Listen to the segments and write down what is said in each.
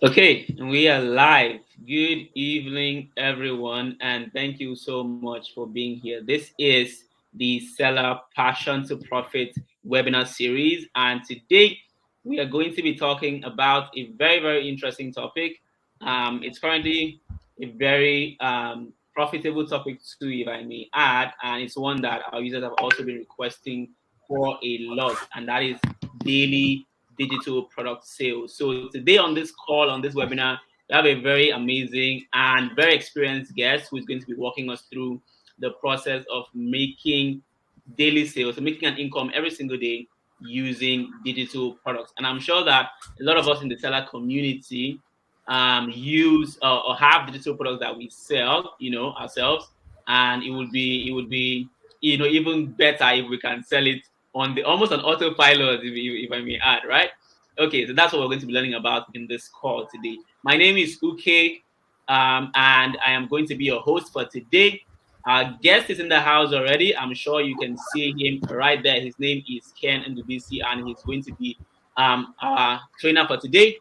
Okay, we are live. Good evening, everyone, and thank you so much for being here. This is the Seller Passion to Profit webinar series, and today we are going to be talking about a very, very interesting topic. It's currently a very profitable topic, too, if I may add, and it's one that our users have also been requesting for a lot, and that is daily digital product sales. So today on this call, on this webinar, we have a very amazing and very experienced guest who is going to be walking us through the process of making daily sales, so making an income every single day using digital products. And I'm sure that a lot of us in the seller community use or have digital products that we sell, ourselves, and it would be even better if we can sell it on the almost on autopilot, if I may add, right? Okay, so that's what we're going to be learning about in this call today. My name is Uke, and I am going to be your host for today. Our guest is in the house already. I'm sure you can see him right there. His name is Ken NDBC, and he's going to be our trainer for today.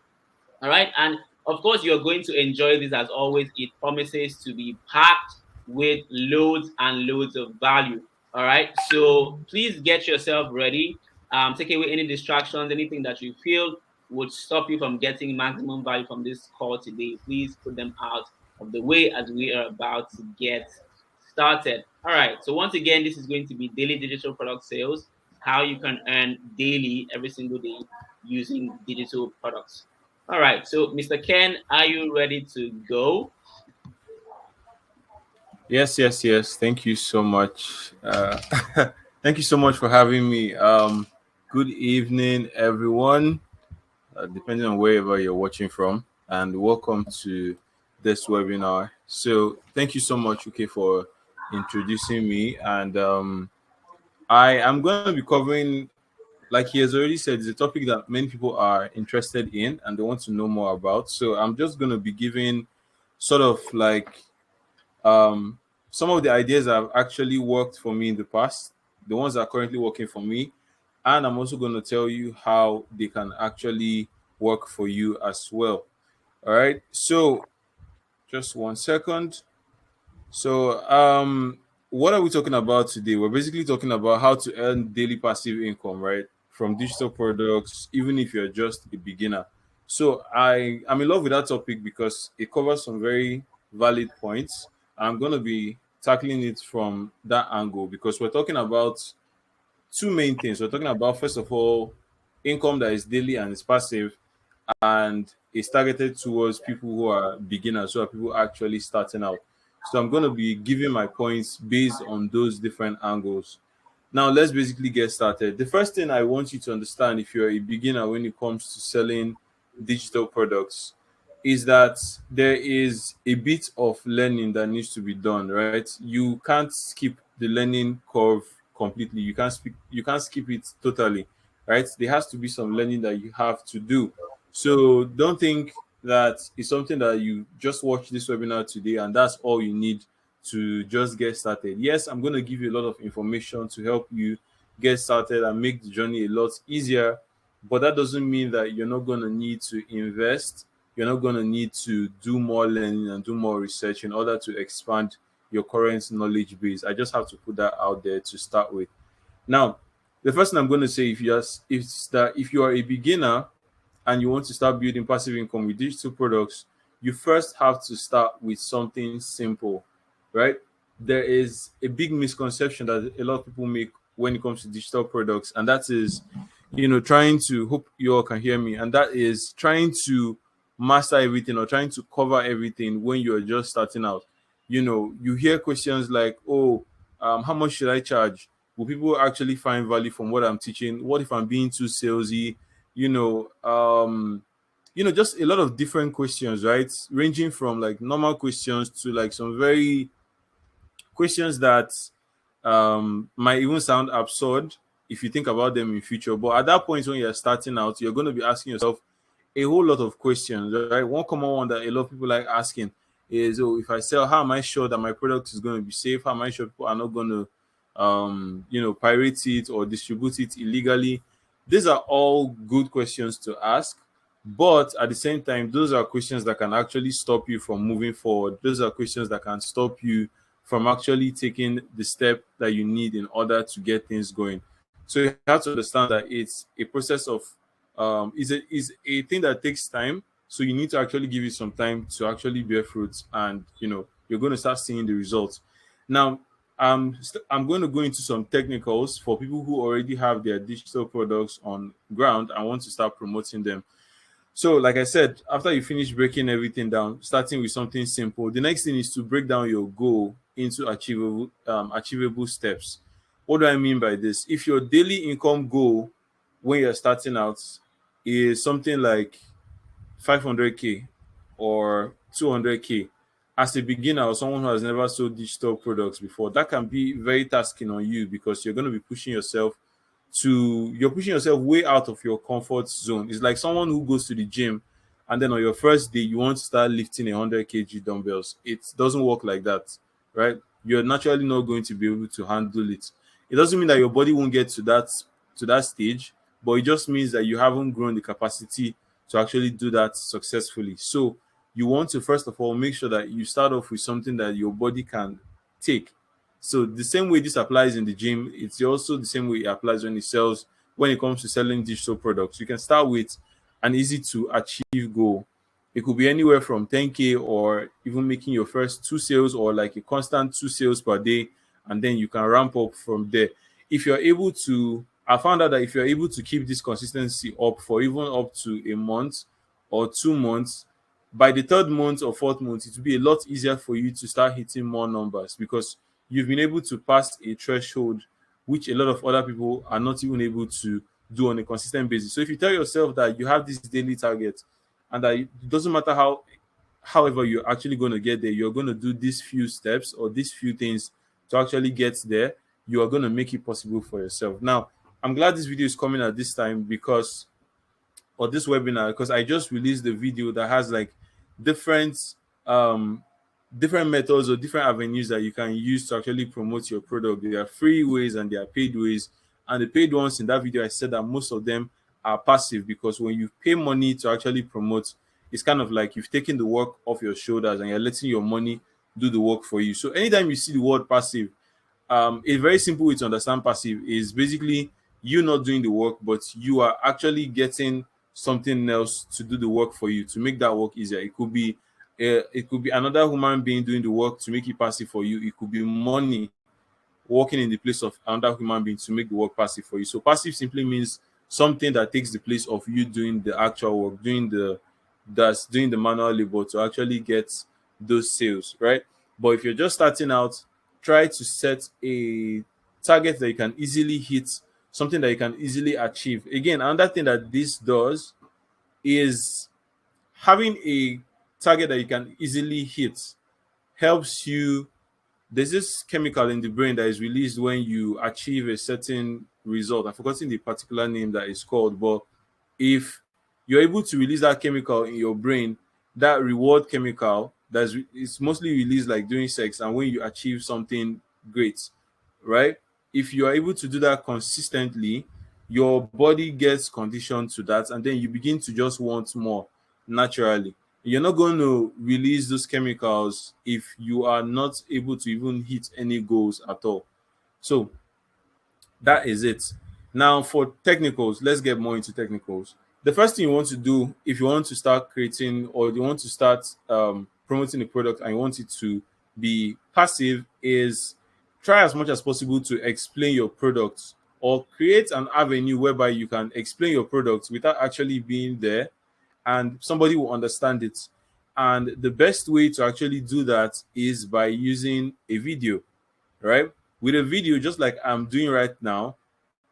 All right. And of course, you're going to enjoy this as always. It promises to be packed with loads and loads of value. All right. So please get yourself ready. Take away any distractions, anything that you feel would stop you from getting maximum value from this call today. Please put them out of the way as we are about to get started. All right. So once again, this is going to be daily digital product sales, how you can earn daily every single day using digital products. All right. So, Mr. Ken, are you ready to go? Yes, yes, yes. Thank you so much. Thank you so much for having me. Good evening, everyone, depending on wherever you're watching from, and welcome to this webinar. So, thank you so much, UK, for introducing me. And I am going to be covering, like he has already said, it's a topic that many people are interested in and they want to know more about. So, I'm just going to be giving sort of like um, some of the ideas that have actually worked for me in the past, the ones that are currently working for me, and I'm also going to tell you how they can actually work for you as well. All right. So just 1 second. So what are we talking about today? We're basically talking about how to earn daily passive income, right? From digital products, even if you're just a beginner. So I'm in love with that topic because it covers some very valid points. I'm going to be tackling it from that angle because we're talking about two main things. We're talking about, first of all, income that is daily and is passive, and is targeted towards people who are beginners, who are people actually starting out. So I'm going to be giving my points based on those different angles. Now, let's basically get started. The first thing I want you to understand, if you're a beginner when it comes to selling digital products, is that there is a bit of learning that needs to be done, right? You can't skip the learning curve completely. You can't skip it totally, right? There has to be some learning that you have to do. So don't think that it's something that you just watch this webinar today and that's all you need to just get started. Yes, I'm going to give you a lot of information to help you get started and make the journey a lot easier, but that doesn't mean that you're not going to need to invest. You're not going to need to do more learning and do more research in order to expand your current knowledge base. I just have to put that out there to start with. Now, the first thing I'm going to say, if you are a beginner and you want to start building passive income with digital products, you first have to start with something simple, right? There is a big misconception that a lot of people make when it comes to digital products, and that is, trying to, hope you all can hear me, and that is trying to master everything or trying to cover everything when you're just starting out. You hear questions like, oh, how much should I charge? Will people actually find value from what I'm teaching? What if I'm being too salesy? you know um just a lot of different questions, right? Ranging from like normal questions to like some very questions that might even sound absurd if you think about them in future. But at that point when you're starting out, you're going to be asking yourself a whole lot of questions, right? One common one that a lot of people like asking is, oh, if I sell, how am I sure that my product is going to be safe? How am I sure people are not going to pirate it or distribute it illegally? These are all good questions to ask, But at the same time, those are questions that can actually stop you from moving forward. Those are questions that can stop you from actually taking the step that you need in order to get things going. So you have to understand that it's a process of is a thing that takes time. So you need to actually give it some time to actually bear fruits, and you're going to start seeing the results. Now, I'm going to go into some technicals for people who already have their digital products on ground and want to start promoting them. So, like I said, after you finish breaking everything down, starting with something simple, the next thing is to break down your goal into achievable steps. What do I mean by this? If your daily income goal when you're starting out is something like 500K or 200K, as a beginner or someone who has never sold digital products before, that can be very tasking on you, because you're going to be pushing yourself you're pushing yourself way out of your comfort zone. It's like someone who goes to the gym and then on your first day you want to start lifting 100 kg dumbbells. It doesn't work like that, right? You're naturally not going to be able to handle it. It doesn't mean that your body won't get to that stage, but it just means that you haven't grown the capacity to actually do that successfully. So you want to first of all make sure that you start off with something that your body can take. So the same way this applies in the gym, it's also the same way it applies when it comes to selling digital products. You can start with an easy to achieve goal. It could be anywhere from 10K, or even making your first two sales, or like a constant two sales per day, and then you can ramp up from there. If you're able to, I found out that if you're able to keep this consistency up for even up to a month or 2 months, by the third month or fourth month, it will be a lot easier for you to start hitting more numbers, because you've been able to pass a threshold which a lot of other people are not even able to do on a consistent basis. So if you tell yourself that you have this daily target, and that it doesn't matter however you're actually going to get there, you're going to do these few steps or these few things to actually get there, you are going to make it possible for yourself. Now, I'm glad this video is coming at this time, because or this webinar, because I just released the video that has like different um different methods or different avenues that you can use to actually promote your product. There are free ways and there are paid ways. And the paid ones in that video, I said that most of them are passive, because when you pay money to actually promote, it's kind of like you've taken the work off your shoulders and you're letting your money do the work for you. So anytime you see the word passive, a very simple way to understand passive is basically you not doing the work, but you are actually getting something else to do the work for you, to make that work easier. It could be another human being doing the work to make it passive for you. It could be money working in the place of another human being to make the work passive for you. So passive simply means something that takes the place of you doing the actual work, doing the manual labor to actually get those sales, right? But if you're just starting out, try to set a target that you can easily hit, something that you can easily achieve. Again, another thing that this does is having a target that you can easily hit helps you. There's this chemical in the brain that is released when you achieve a certain result. I've forgotten the particular name that it's called, but if you're able to release that chemical in your brain, that reward chemical it's mostly released like during sex and when you achieve something great, right? If you are able to do that consistently, your body gets conditioned to that, and then you begin to just want more naturally. You're not going to release those chemicals if you are not able to even hit any goals at all. So that is it. Now, for technicals, let's get more into technicals. The first thing you want to do if you want to start creating or you want to start promoting a product and you want it to be passive is try as much as possible to explain your product, or create an avenue whereby you can explain your product without actually being there, and somebody will understand it. And the best way to actually do that is by using a video, right? With a video, just like I'm doing right now,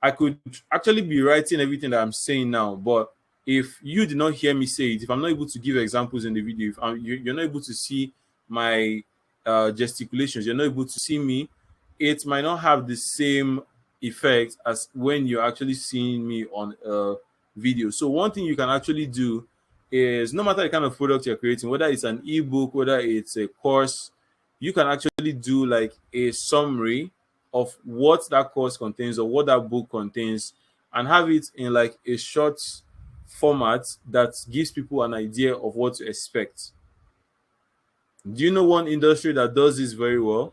I could actually be writing everything that I'm saying now, but if you did not hear me say it, if I'm not able to give examples in the video, if you're not able to see my gesticulations, you're not able to see me, it might not have the same effect as when you're actually seeing me on a video. So one thing you can actually do is, no matter the kind of product you're creating, whether it's an ebook, whether it's a course, you can actually do like a summary of what that course contains or what that book contains, and have it in like a short format that gives people an idea of what to expect. Do you know one industry that does this very well?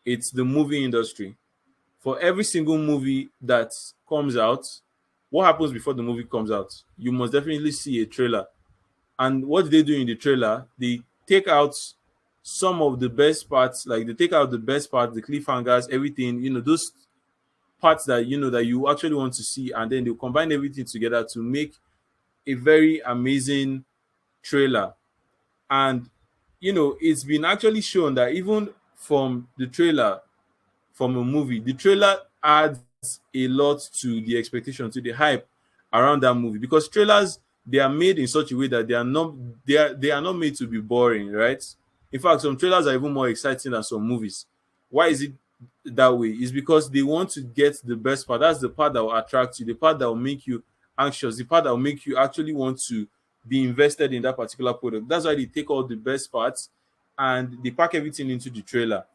It's the movie industry. For every single movie that comes out, what happens before the movie comes out? You must definitely see a trailer. And what do they do in the trailer? They take out some of the best parts, like they take out the best parts, the cliffhangers, everything, those parts that that you actually want to see, and then they'll combine everything together to make a very amazing trailer. And it's been actually shown that even from the trailer, from a movie, the trailer adds a lot to the expectation, to the hype around that movie, because trailers, they are made in such a way that they are not made to be boring, right? In fact, some trailers are even more exciting than some movies. Why is it that way? It's because they want to get the best part. That's the part that will attract you, the part that will make you anxious, the part that will make you actually want to be invested in that particular product. That's why they take all the best parts and they pack everything into the trailer.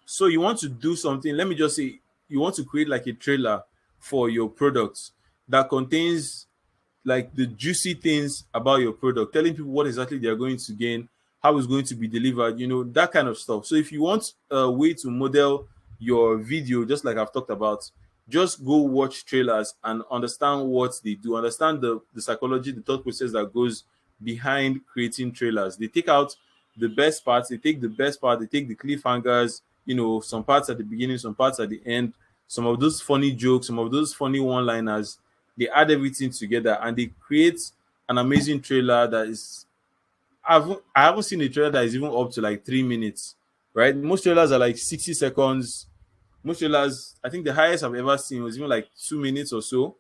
So you want to do something, let me just say, you want to create like a trailer for your product that contains like the juicy things about your product, telling people what exactly they are going to gain, how it's going to be delivered, that kind of stuff. So if you want a way to model your video, just like I've talked about, just go watch trailers and understand what they do, understand the psychology, the thought process that goes behind creating trailers. They take out the best parts, they take the best part, they take the cliffhangers, some parts at the beginning, some parts at the end, some of those funny jokes, some of those funny one-liners. They add everything together and they create an amazing trailer that is. I haven't seen a trailer that is even up to like 3 minutes, right? Most trailers are like 60 seconds. Most trailers, I think the highest I've ever seen was even like 2 minutes or so.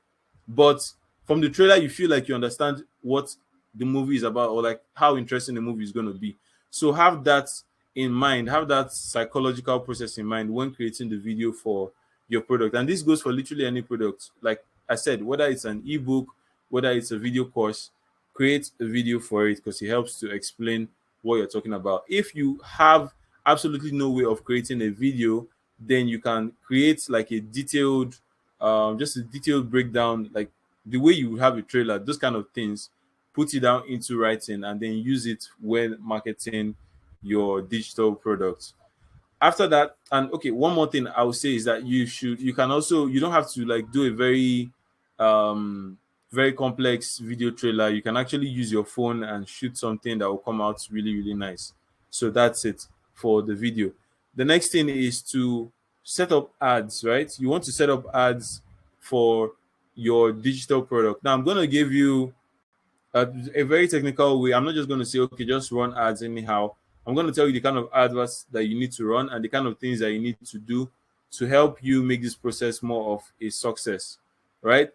But from the trailer, you feel like you understand what the movie is about, or like how interesting the movie is going to be. So have that in mind, have that psychological process in mind when creating the video for your product. And this goes for literally any product. Like I said, whether it's an ebook, whether it's a video course, create a video for it because it helps to explain what you're talking about. If you have absolutely no way of creating a video, then you can create like a detailed, just a detailed breakdown, like the way you have a trailer, those kind of things, put it down into writing and then use it when marketing your digital products. After that, and okay, one more thing I would say is that you can also, you don't have to like do a um very complex video trailer. You can actually use your phone and shoot something that will come out really, really nice. So that's it for the video. The next thing is to set up ads, right? You want to set up ads for your digital product. Now I'm going to give you a very technical way. I'm not just going to say, okay, just run ads anyhow. I'm going to tell you the kind of adverts that you need to run and the kind of things that you need to do to help you make this process more of a success, right?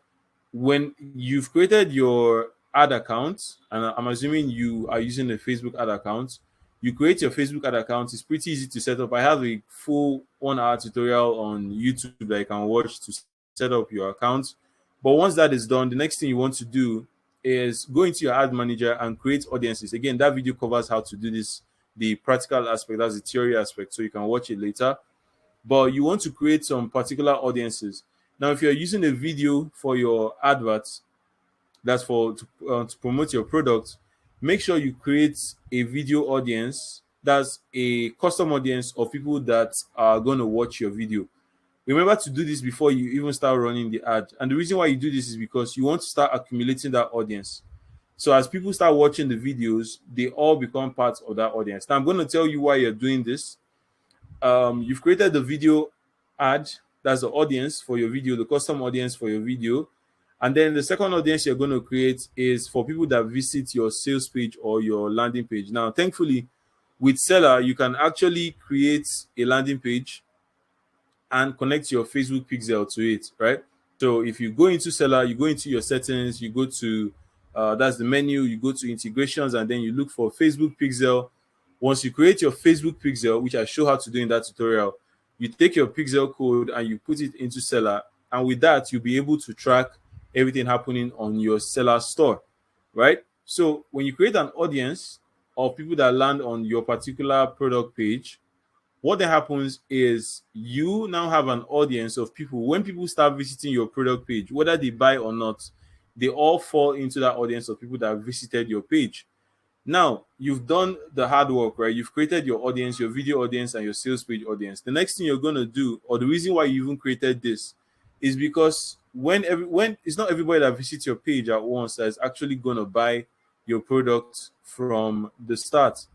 When you've created your ad account, and I'm assuming you are using a Facebook ad account, you create your Facebook ad account. It's pretty easy to set up. I have a full 1 hour tutorial on YouTube that you can watch to set up your account. But once that is done, the next thing you want to do is go into your ad manager and create audiences. Again, that video covers how to do this, the practical aspect, that's the theory aspect, so you can watch it later. But you want to create some particular audiences. Now, if you're using a video for your adverts, that's to promote your product, make sure you create a video audience that's a custom audience of people that are going to watch your video. Remember to do this before you even start running the ad. And the reason why you do this is because you want to start accumulating that audience. So as people start watching the videos, they all become part of that audience. Now I'm going to tell you why you're doing this. You've created the video ad, that's the audience for your video, the custom audience for your video. And then the second audience you're going to create is for people that visit your sales page or your landing page. Now, thankfully, with Selar, you can actually create a landing page and connect your Facebook pixel to it, right? So if you go into Selar, you go into your settings, you go to that's the menu, you go to integrations, and then you look for Facebook pixel. Once you create your Facebook pixel, which I show how to do in that tutorial, you take your pixel code and you put it into Selar, and with that you'll be able to track everything happening on your Selar store, right? So when you create an audience of people that land on your particular product page, what then happens is you now have an audience of people. When people start visiting your product page, whether they buy or not, they all fall into that audience of people that visited your page. Now, you've done the hard work, right? You've created your audience, your video audience, and your sales page audience. The next thing you're going to do, or the reason why you even created this, is because when it's not everybody that visits your page at once that is actually going to buy your product from the start.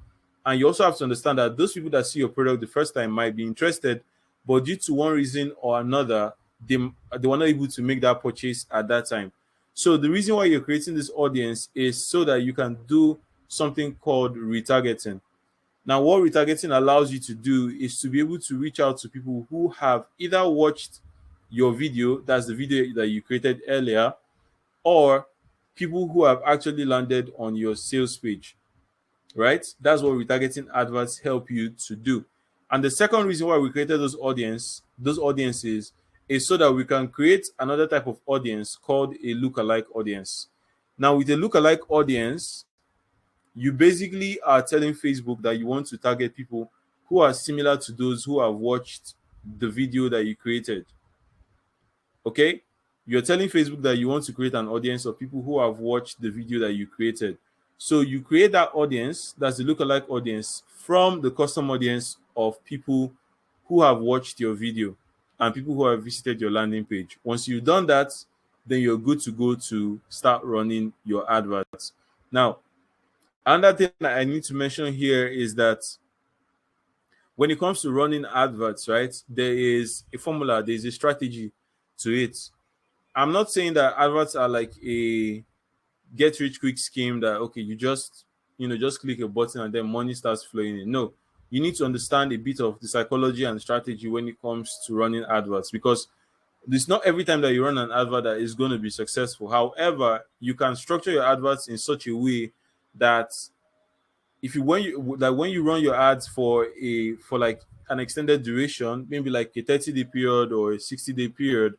And you also have to understand that those people that see your product the first time might be interested, but due to one reason or another, they were not able to make that purchase at that time. So the reason why you're creating this audience is so that you can do something called retargeting. Now, what retargeting allows you to do is to be able to reach out to people who have either watched your video, that's the video that you created earlier, or people who have actually landed on your sales page, right? That's what retargeting adverts help you to do. And the second reason why we created those audiences, is so that we can create another type of audience called a lookalike audience. Now, with a lookalike audience, you basically are telling Facebook that you want to target people who are similar to those who have watched the video that you created. Okay? You're telling Facebook that you want to create an audience of people who have watched the video that you created. So you create that audience, that's the lookalike audience, from the custom audience of people who have watched your video and people who have visited your landing page. Once you've done that, then you're good to go to start running your adverts. Now, another thing that I need to mention here is that when it comes to running adverts, right, there is a formula, there's a strategy to it. I'm not saying that adverts are like a get rich quick scheme that, okay, you just click a button and then money starts flowing in. No, you need to understand a bit of the psychology and strategy when it comes to running adverts, because it's not every time that you run an advert that is going to be successful. However, you can structure your adverts in such a way that if you when you run your ads for like an extended duration, maybe like a 30-day period or a 60-day period,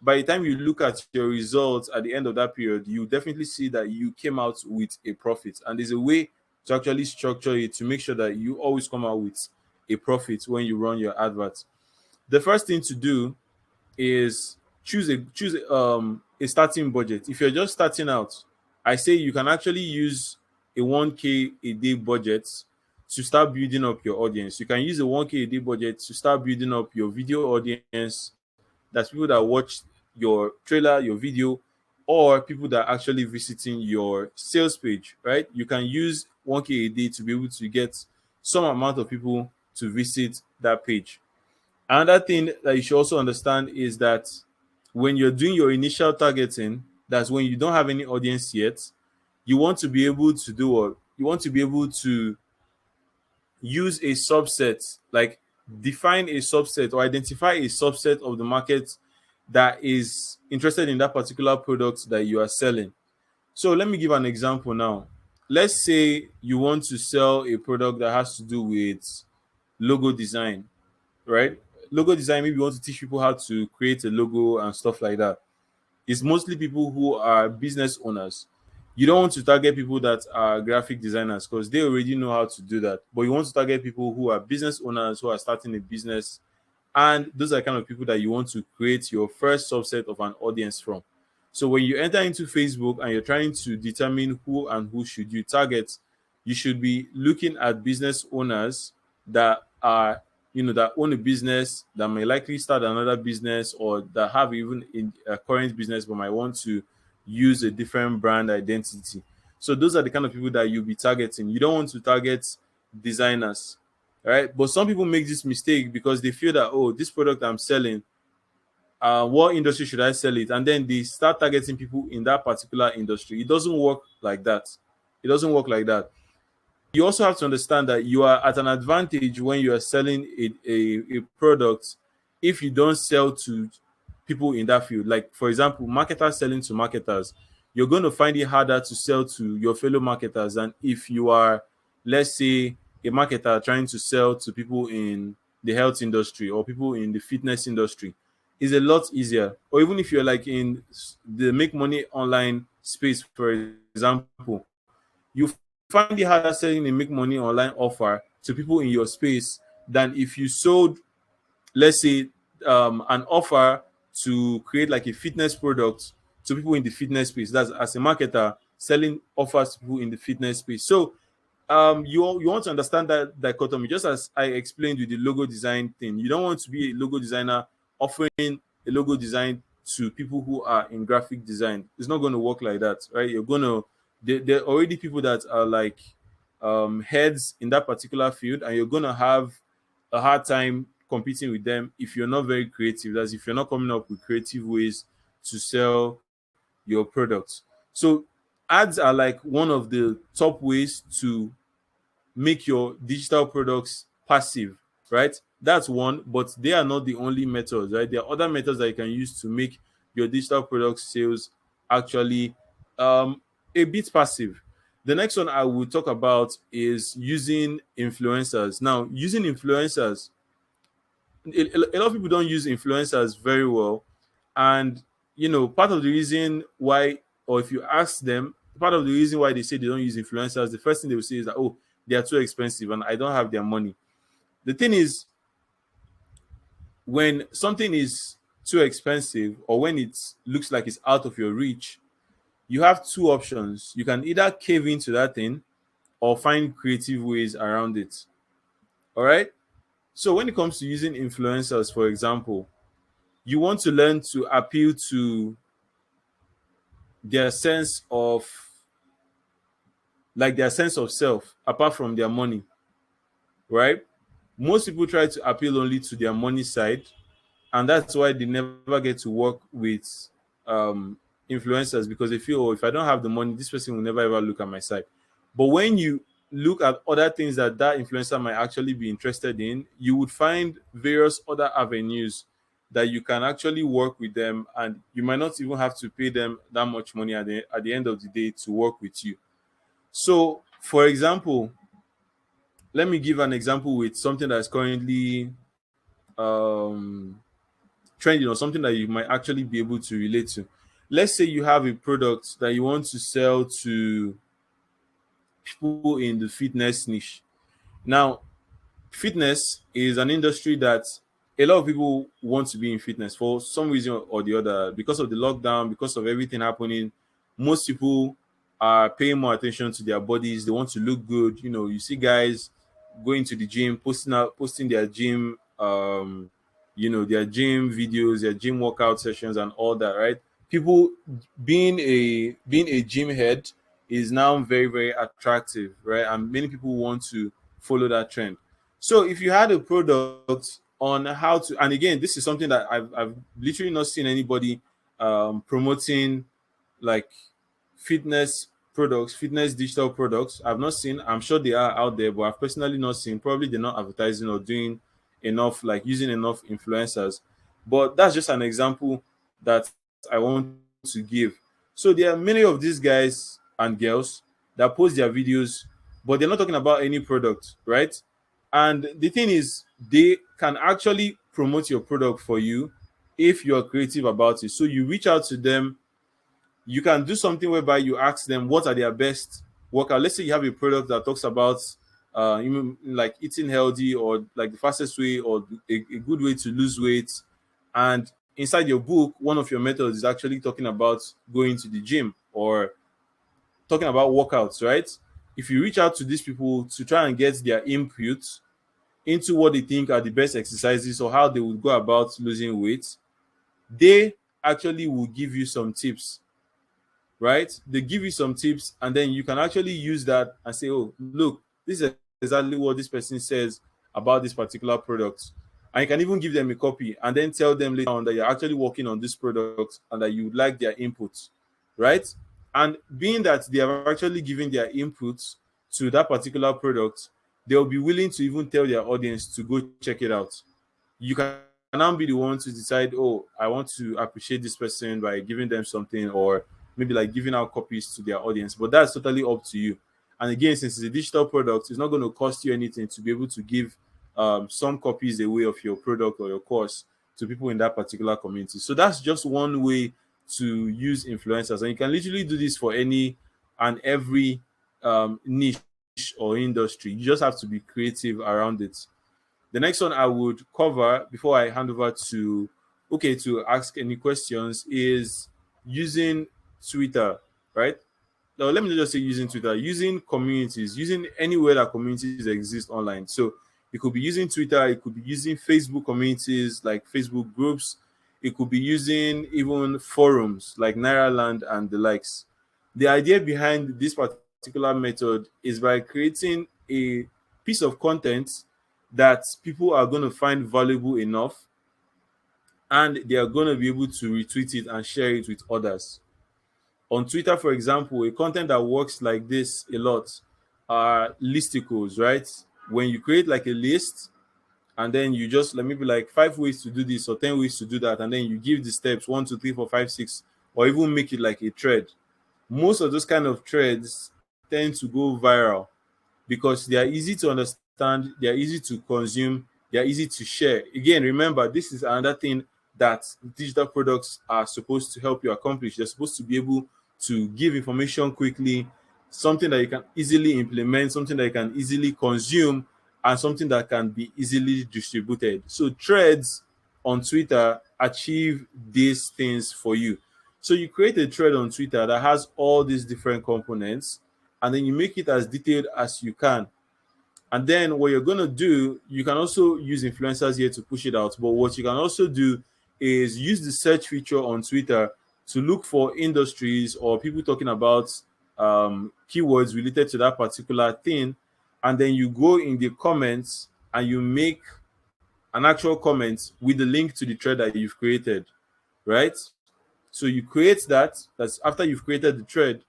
by the time you look at your results at the end of that period, you definitely see that you came out with a profit. And there's a way to actually structure it to make sure that you always come out with a profit when you run your adverts. The first thing to do is choose a starting budget. If you're just starting out, I say you can actually use a 1K a day budget to start building up your audience. You can use a 1K a day budget to start building up your video audience. That's people that watch your trailer, your video, or people that are actually visiting your sales page, right? You can use 1K a day to be able to get some amount of people to visit that page. Another thing that you should also understand is that when you're doing your initial targeting, that's when you don't have any audience yet, you want to be able to do what? You want to be able to use a subset, like define a subset or identify a subset of the market that is interested in that particular product that you are selling. So let me give an example now. Let's say you want to sell a product that has to do with logo design, right? Logo design, maybe you want to teach people how to create a logo and stuff like that. It's mostly people who are business owners. You don't want to target people that are graphic designers because they already know how to do that. But you want to target people who are business owners who are starting a business. And those are kind of people that you want to create your first subset of an audience from. So when you enter into Facebook and you're trying to determine who and who should you target, you should be looking at business owners that are, that own a business, that may likely start another business, or that have even in a current business but might want to use a different brand identity. So those are the kind of people that you'll be targeting. You don't want to target designers, right? But some people make this mistake because they feel that, oh, this product I'm selling, what industry should I sell it? And then they start targeting people in that particular industry. It doesn't work like that. It doesn't work like that. You also have to understand that you are at an advantage when you are selling a product if you don't sell to people in that field. Like, for example, marketers selling to marketers, you're going to find it harder to sell to your fellow marketers than if you are, let's say, a marketer trying to sell to people in the health industry or people in the fitness industry. Is a lot easier. Or even if you're like in the make money online space, for example, you find it harder selling a make money online offer to people in your space than if you sold, let's say, an offer to create like a fitness product to people in the fitness space. That's as a marketer selling offers to people in the fitness space. So you want to understand that dichotomy, just as I explained with the logo design thing. You don't want to be a logo designer offering a logo design to people who are in graphic design. It's not going to work like that, right? You're going to there are already people that are like heads in that particular field, and you're going to have a hard time competing with them if you're not very creative. That's if you're not coming up with creative ways to sell your products. So ads are like one of the top ways to make your digital products passive, right? That's one, but they are not the only methods, right? There are other methods that you can use to make your digital product sales actually um, a bit passive. The next one I will talk about is using influencers. Now, using influencers, a lot of people don't use influencers very well, and part of the reason why, or if you ask them, part of the reason why they say they don't use influencers, the first thing they will say is that, oh, they are too expensive and I don't have their money. The thing is, when something is too expensive or when it looks like it's out of your reach, you have two options. You can either cave into that thing or find creative ways around it. All right. So when it comes to using influencers, for example, you want to learn to appeal to their sense of their sense of self apart from their money, right? Most people try to appeal only to their money side, and that's why they never get to work with um, influencers, because they feel, oh, if I don't have the money, this person will never ever look at my side. But when you look at other things that influencer might actually be interested in, you would find various other avenues that you can actually work with them, and you might not even have to pay them that much money at the end of the day to work with you. So, for example, let me give an example with something that's currently um, trending, or something that you might actually be able to relate to. Let's say you have a product that you want to sell to people in the fitness niche. Now, fitness is an industry that a lot of people want to be in fitness for some reason or the other. Because of the lockdown, because of everything happening, most people are paying more attention to their bodies. They want to look good. You see guys going to the gym, posting their gym their gym videos, their gym workout sessions and all that, right? People being a gym head is now very, very attractive, right? And many people want to follow that trend. So if you had a product on how to, and again, this is something that I've literally not seen anybody promoting, like fitness products, fitness digital products. I've not seen. I'm sure they are out there, but I've personally not seen. Probably they're not advertising or doing enough, like using enough influencers. But that's just an example that I want to give. So there are many of these guys and girls that post their videos, but they're not talking about any product, right? And the thing is, they can actually promote your product for you if you're creative about it. So you reach out to them. You can do something whereby you ask them what are their best workout. Let's say you have a product that talks about like eating healthy, or like the fastest way, or a good way to lose weight. And inside your book, one of your methods is actually talking about going to the gym or talking about workouts, right? If you reach out to these people to try and get their input into what they think are the best exercises or how they would go about losing weight, they actually will give you some tips, right? They give you some tips, and then you can actually use that and say, oh, look, this is exactly what this person says about this particular product. And you can even give them a copy and then tell them later on that you're actually working on this product and that you would like their input, right? And being that they have actually given their input to that particular product, they'll be willing to even tell their audience to go check it out. You can now be the one to decide, oh, I want to appreciate this person by giving them something, or maybe like giving out copies to their audience. But that's totally up to you. And again, since it's a digital product, it's not going to cost you anything to be able to give some copies away of your product or your course to people in that particular community. So that's just one way to use influencers. And you can literally do this for any and every niche or industry. You just have to be creative around it. The next one I would cover before I hand over to to ask any questions is using Twitter, right? No, let me just say using Twitter, using communities, using anywhere that communities exist online. So it could be using Twitter, it could be using Facebook communities like Facebook groups, it could be using even forums like Nairaland and the likes. The idea behind this particular method is by creating a piece of content that people are going to find valuable enough, and they are going to be able to retweet it and share it with others. On Twitter, for example, a content that works like this a lot are listicles, right? When you create like a list and then you just let me be like 5 ways to do this or 10 ways to do that, and then you give the steps 1, 2, 3, 4, 5, 6, or even make it like a thread. Most of those kind of threads tend to go viral because they are easy to understand, they are easy to consume, they are easy to share. Again, remember, this is another thing that digital products are supposed to help you accomplish. They're supposed to be able to give information quickly, something that you can easily implement, something that you can easily consume, and something that can be easily distributed. So threads on Twitter achieve these things for you. So you create a thread on Twitter that has all these different components, and then you make it as detailed as you can. And then what you're going to do, you can also use influencers here to push it out. But what you can also do is use the search feature on Twitter to look for industries or people talking about keywords related to that particular thing. And then you go in the comments and you make an actual comment with the link to the thread that you've created, right? So you create that. That's after you've created the thread,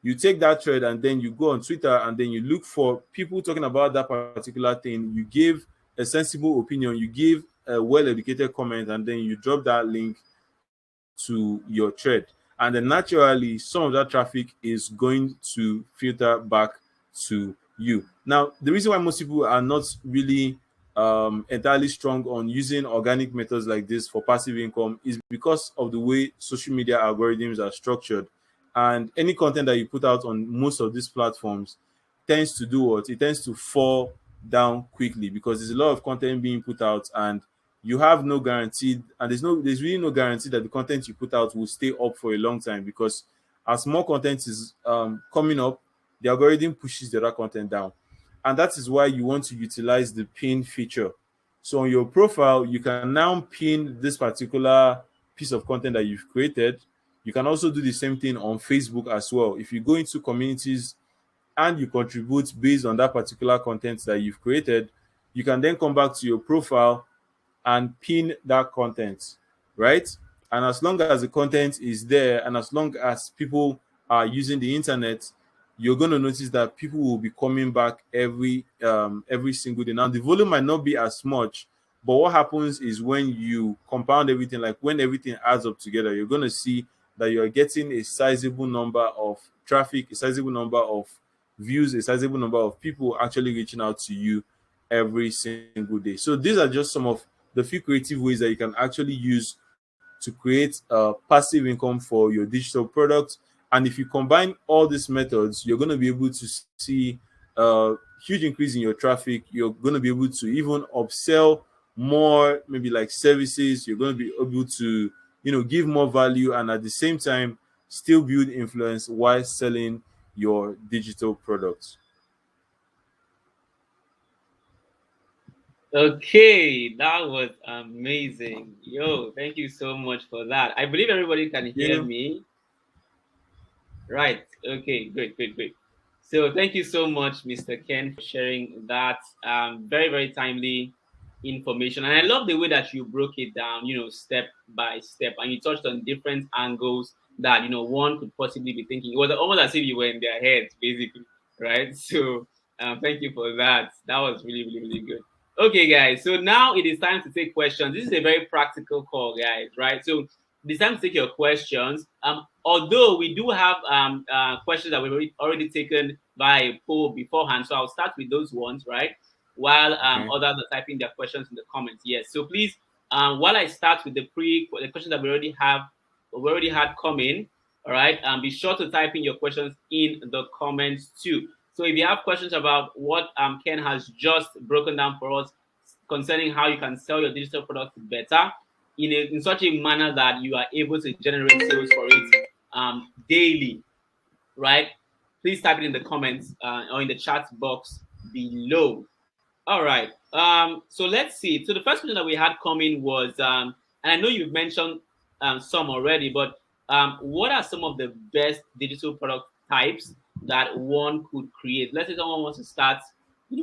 you take that thread and then you go on Twitter and then you look for people talking about that particular thing. You give a sensible opinion, you give a well-educated comment, and then you drop that link to your thread. And then naturally, some of that traffic is going to filter back to you. Now, the reason why most people are not really entirely strong on using organic methods like this for passive income is because of the way social media algorithms are structured. And any content that you put out on most of these platforms tends to do what? It tends to fall down quickly because there's a lot of content being put out, and you have no guarantee, and there's really no guarantee that the content you put out will stay up for a long time, because as more content is coming up, the algorithm pushes the other content down. And that is why you want to utilize the pin feature. So on your profile, you can now pin this particular piece of content that you've created. You can also do the same thing on Facebook as well. If you go into communities and you contribute based on that particular content that you've created, you can then come back to your profile and pin that content, right? And as long as the content is there and as long as people are using the internet, you're going to notice that people will be coming back every single day. Now the volume might not be as much, but what happens is when you compound everything, like when everything adds up together, you're going to see that you're getting a sizable number of traffic, a sizable number of views, a sizable number of people actually reaching out to you every single day. So these are just some of the few creative ways that you can actually use to create passive income for your digital product. And if you combine all these methods, you're going to be able to see a huge increase in your traffic. You're going to be able to even upsell more, maybe like services. You're going to be able to, give more value, and at the same time, still build influence while selling your digital products. Okay, that was amazing. Yo, thank you so much for that. I believe everybody can hear You me. Right. Okay, great, great, great. So thank you so much, Mr. Ken, for sharing that very, very timely information. And I love the way that you broke it down, step by step, and you touched on different angles that, one could possibly be thinking. It was almost as if you were in their heads, basically, right? So thank you for that. That was really, really, really good. Okay, guys. So now it is time to take questions. This is a very practical call, guys, right? So it's time to take your questions. Although we do have questions that we've already taken by a poll beforehand, so I'll start with those ones, right? While okay? others are typing their questions in the comments. Yes. So please, while I start with the questions that we already had come in, all right. Be sure to type in your questions in the comments too. So if you have questions about what Ken has just broken down for us concerning how you can sell your digital products better in such a manner that you are able to generate sales for it, daily, right? Please type it in the comments or in the chat box below. All right. So let's see. So the first question that we had coming was, and I know you've mentioned some already, but what are some of the best digital product types that one could create? Let's say someone wants to start,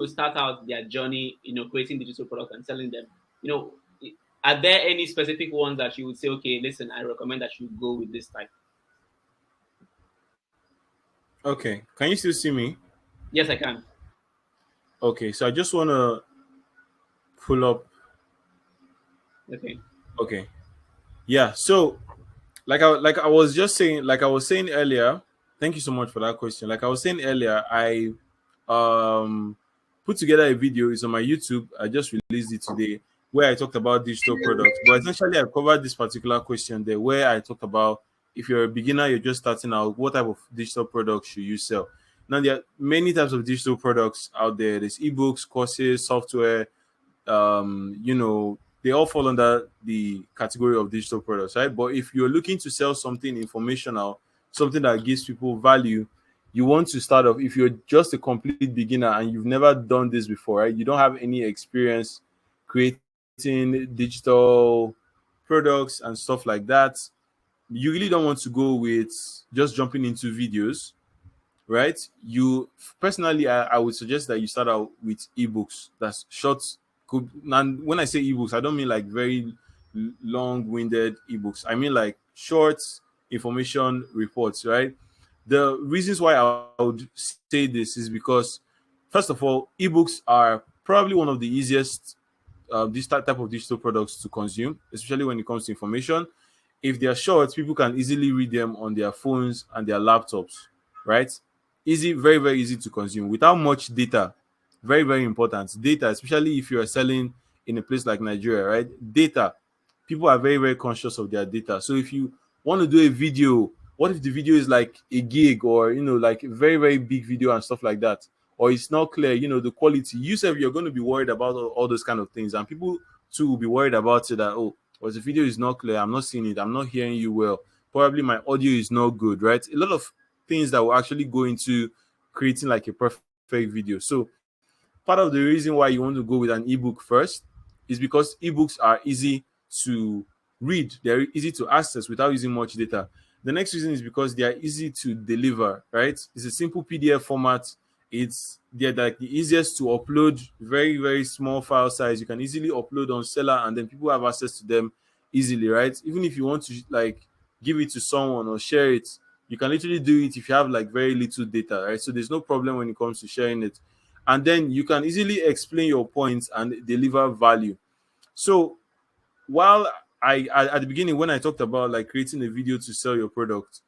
start out their journey, creating digital products and selling them. You know, are there any specific ones that you would say, okay, listen, I recommend that you go with this type? Okay. Can you still see me? Yes, I can. Okay. So I just want to pull up. Okay. Okay. Yeah. So like I was just saying, like I was saying earlier. Thank you so much for that question. Like I was saying earlier, I um put together a video. It's on my YouTube. I just released it today, where I talked about digital products. But essentially, I covered this particular question there, where I talked about if you're a beginner, you're just starting out, what type of digital products should you sell? Now there are many types of digital products out there. There's ebooks, courses, software, they all fall under the category of digital products, right? But if you're looking to sell something informational, something that gives people value, you want to start off. If you're just a complete beginner and you've never done this before, right? You don't have any experience creating digital products and stuff like that. You really don't want to go with just jumping into videos, right? You personally, I would suggest that you start out with ebooks. That's short. And when I say ebooks, I don't mean like very long-winded ebooks. I mean like short information reports, right? The reasons why I would say this is because, first of all, ebooks are probably one of the easiest this type of digital products to consume, especially when it comes to information. If they are short, people can easily read them on their phones and their laptops, right? Easy, very, very easy to consume without much data. Very, very important. Data, especially if you are selling in a place like Nigeria, right? Data. People are very, very conscious of their data. So if you want to do a video, what if the video is like a gig or, like a very, very big video and stuff like that? Or it's not clear, the quality. You said you're going to be worried about all those kind of things. And people too will be worried about it that, oh, but the video is not clear. I'm not seeing it. I'm not hearing you well. Probably my audio is not good, right? A lot of things that will actually go into creating like a perfect video. So part of the reason why you want to go with an ebook first is because ebooks are easy to read. They're easy to access without using much data. The next reason is because they are easy to deliver, right? It's a simple PDF format. They're like the easiest to upload, very, very small file size. You can easily upload on Selar and then people have access to them easily, right? Even if you want to like give it to someone or share it, you can literally do it if you have like very little data, right? So there's no problem when it comes to sharing it. And then you can easily explain your points and deliver value. So while at the beginning when I talked about like creating a video to sell your product,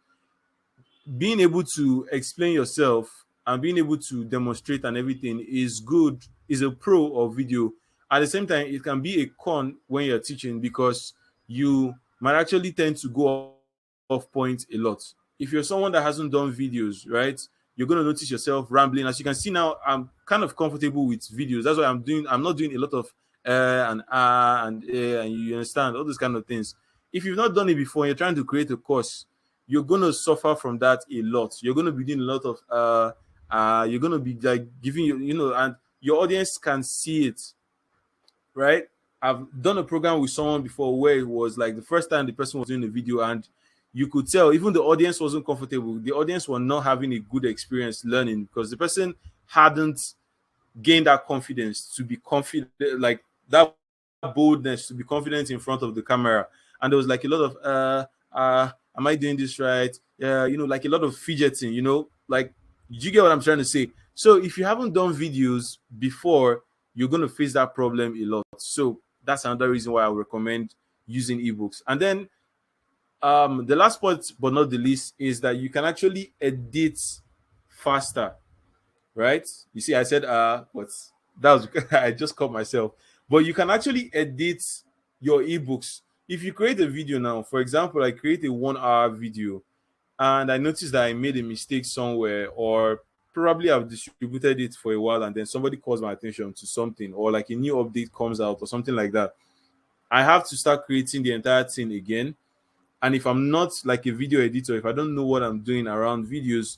being able to explain yourself and being able to demonstrate and everything is good, is a pro of video. At the same time, it can be a con when you're teaching because you might actually tend to go off point a lot. If you're someone that hasn't done videos, right, you're going to notice yourself rambling. As you can see now, I'm kind of comfortable with videos. That's why I'm not doing a lot of and you understand all those kind of things. If you've not done it before, you're trying to create a course, you're gonna suffer from that a lot. You're gonna be doing a lot of you're gonna be like giving and your audience can see it, right? I've done a program with someone before where it was like the first time the person was doing the video, and you could tell even the audience wasn't comfortable. The audience were not having a good experience learning because the person hadn't gain that confidence to be confident, like that boldness to be confident in front of the camera. And there was like a lot of am I doing this right? Yeah, like a lot of fidgeting, like, you get what I'm trying to say? So if you haven't done videos before, you're going to face that problem a lot. So that's another reason why I would recommend using ebooks. And then the last part, but not the least, is that you can actually edit faster, right? You see, I said but that was I just caught myself. But you can actually edit your ebooks. If you create a video now, for example, I create a 1 hour video and I noticed that I made a mistake somewhere, or probably I've distributed it for a while and then somebody calls my attention to something, or like a new update comes out or something like that. I have to start creating the entire thing again. And if I'm not like a video editor, if I don't know what I'm doing around videos,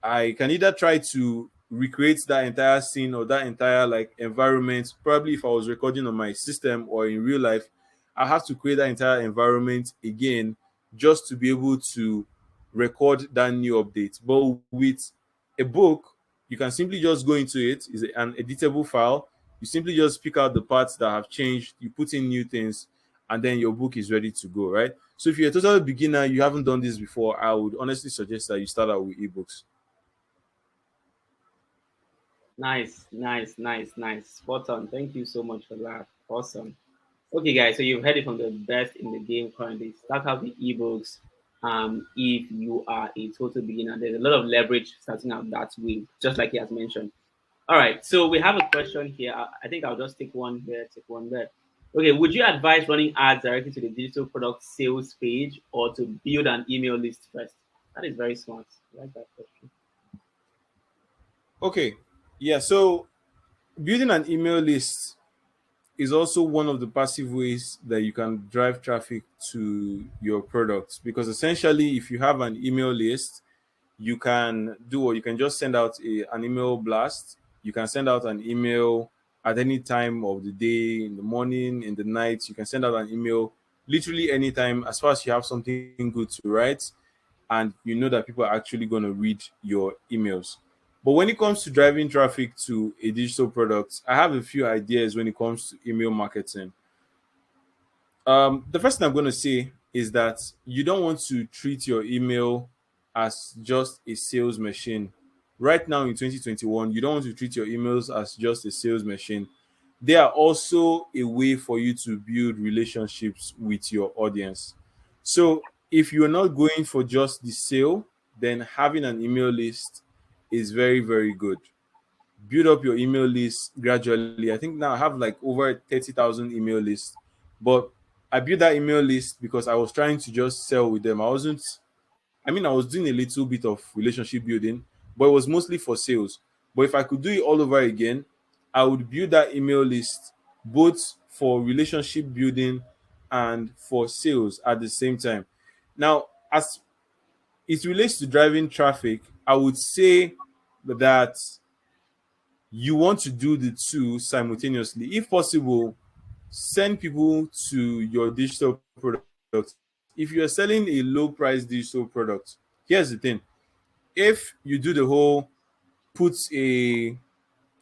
I can either try to recreate that entire scene or that entire like environment. Probably if I was recording on my system or in real life, I have to create that entire environment again just to be able to record that new update. But with a book, you can simply just go into it. It's an editable file. You simply just pick out the parts that have changed, you put in new things, and then your book is ready to go, right? So if you're a total beginner, you haven't done this before, I would honestly suggest that you start out with ebooks. Nice, nice, nice, nice. Spot on. Thank you so much for that. Awesome. Okay, guys, so you've heard it from the best in the game currently. Start out with ebooks. If you are a total beginner, there's a lot of leverage starting out that way, just like he has mentioned. All right, so we have a question here. I think I'll just take one here, take one there. Okay, would you advise running ads directly to the digital product sales page or to build an email list first? That is very smart. I like that question. Okay. Yeah. So building an email list is also one of the passive ways that you can drive traffic to your products, because essentially, if you have an email list, you can do, or you can just send out an email blast. You can send out an email at any time of the day, in the morning, in the night. You can send out an email literally anytime, as far as you have something good to write and you know that people are actually going to read your emails. But when it comes to driving traffic to a digital product, I have a few ideas when it comes to email marketing. The first thing I'm going to say is that you don't want to treat your email as just a sales machine. Right now in 2021, you don't want to treat your emails as just a sales machine. They are also a way for you to build relationships with your audience. So if you're not going for just the sale, then having an email list is very, very good. Build up your email list gradually. I think now I have like over 30,000 email lists, but I built that email list because I was trying to just sell with them. I mean, I was doing a little bit of relationship building, but it was mostly for sales. But if I could do it all over again, I would build that email list both for relationship building and for sales at the same time. Now, as it relates to driving traffic, I would say that you want to do the two simultaneously. If possible, send people to your digital product. If you're selling a low price digital product, here's the thing. If you do the whole put an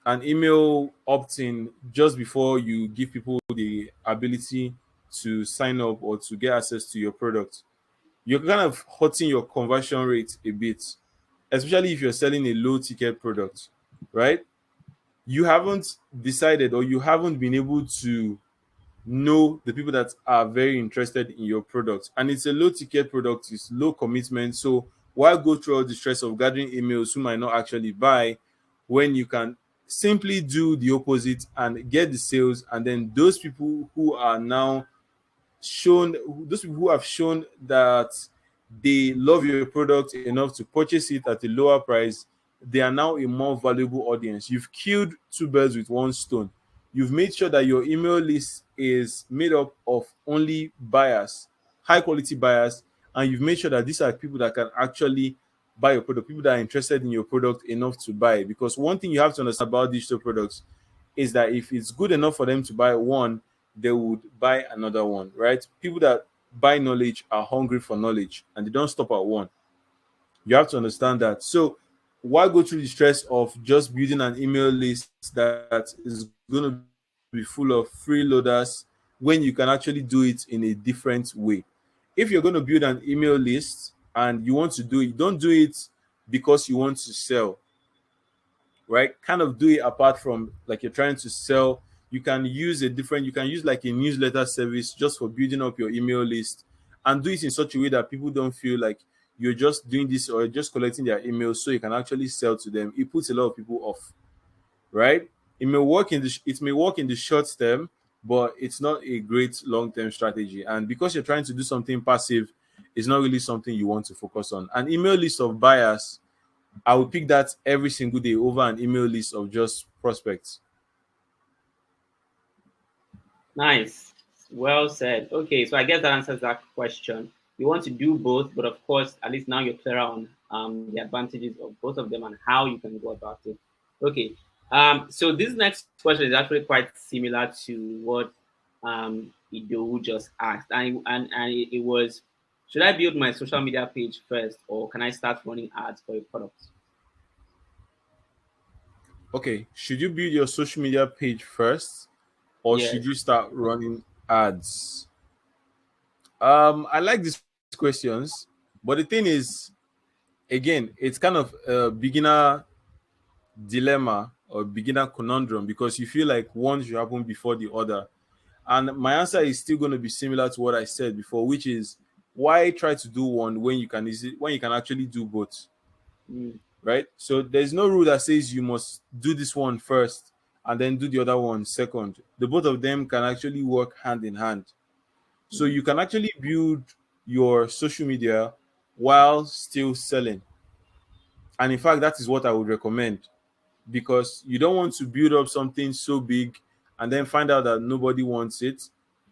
email opt-in just before you give people the ability to sign up or to get access to your product, you're kind of hurting your conversion rate a bit, especially if you're selling a low ticket product, right? You haven't decided, or you haven't been able to know the people that are very interested in your product. And it's a low ticket product, it's low commitment. So why go through all the stress of gathering emails who might not actually buy, when you can simply do the opposite and get the sales? And then those people who are now shown, those people who have shown that they love your product enough to purchase it at a lower price, they are now a more valuable audience. You've killed two birds with one stone. You've made sure that your email list is made up of only buyers, high quality buyers, and you've made sure that these are people that can actually buy your product, people that are interested in your product enough to buy. Because one thing you have to understand about digital products is that if it's good enough for them to buy one, they would buy another one, right? People that buy knowledge are hungry for knowledge and they don't stop at one. You have to understand that. So why go through the stress of just building an email list that is going to be full of freeloaders when you can actually do it in a different way? If you're going to build an email list and you want to do it, don't do it because you want to sell, right? Kind of do it apart from like you're trying to sell. You can use like a newsletter service just for building up your email list, and do it in such a way that people don't feel like you're just doing this or just collecting their emails so you can actually sell to them. It puts a lot of people off, right? It may work in the short term, but it's not a great long-term strategy. And because you're trying to do something passive, it's not really something you want to focus on. An email list of buyers, I would pick that every single day over an email list of just prospects. Nice. Well said. Okay, so I guess that answers that question. you want to do both, but of course, at least now you're clearer on the advantages of both of them and how you can go about it. Okay. So this next question is actually quite similar to what Idowu just asked, and it was, should I build my social media page first, or can I start running ads for a product? Okay, should you build your social media page first, or should Yes. you start running ads? I like these questions, but the thing is, again, it's kind of a beginner dilemma or beginner conundrum because you feel like one should happen before the other. And my answer is still going to be similar to what I said before, which is why try to do one when you can actually do both, Mm, right? So there's no rule that says you must do this one first and then do the other one second. The both of them can actually work hand in hand. So mm, you can actually build your social media while still selling. And in fact, that is what I would recommend because you don't want to build up something so big and then find out that nobody wants it.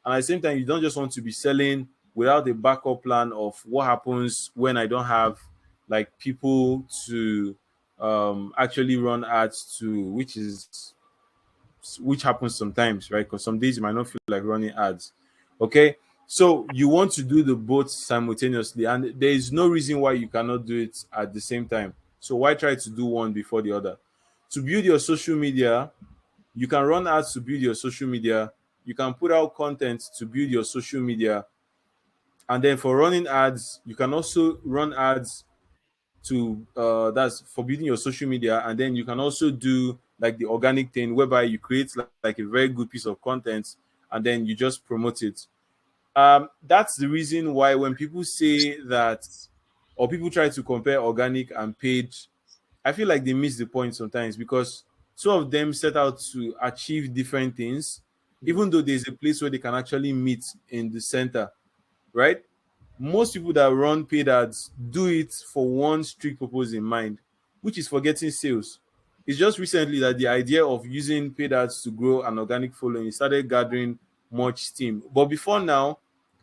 And at the same time, you don't just want to be selling without a backup plan of what happens when I don't have like people to actually run ads to, which happens sometimes, right? Because some days you might not feel like running ads. Okay. So you want to do the both simultaneously, and there is no reason why you cannot do it at the same time. So why try to do one before the other? To build your social media, you can run ads to build your social media. You can put out content to build your social media. And then for running ads, you can also run ads to that's for building your social media. And then you can also do like the organic thing whereby you create like a very good piece of content and then you just promote it. That's the reason why when people say that or people try to compare organic and paid, I feel like they miss the point sometimes because two of them set out to achieve different things, mm, even though there's a place where they can actually meet in the center, right? Most people that run paid ads do it for one strict purpose in mind, which is for getting sales. It's just recently that the idea of using paid ads to grow an organic following started gathering much steam. But before now,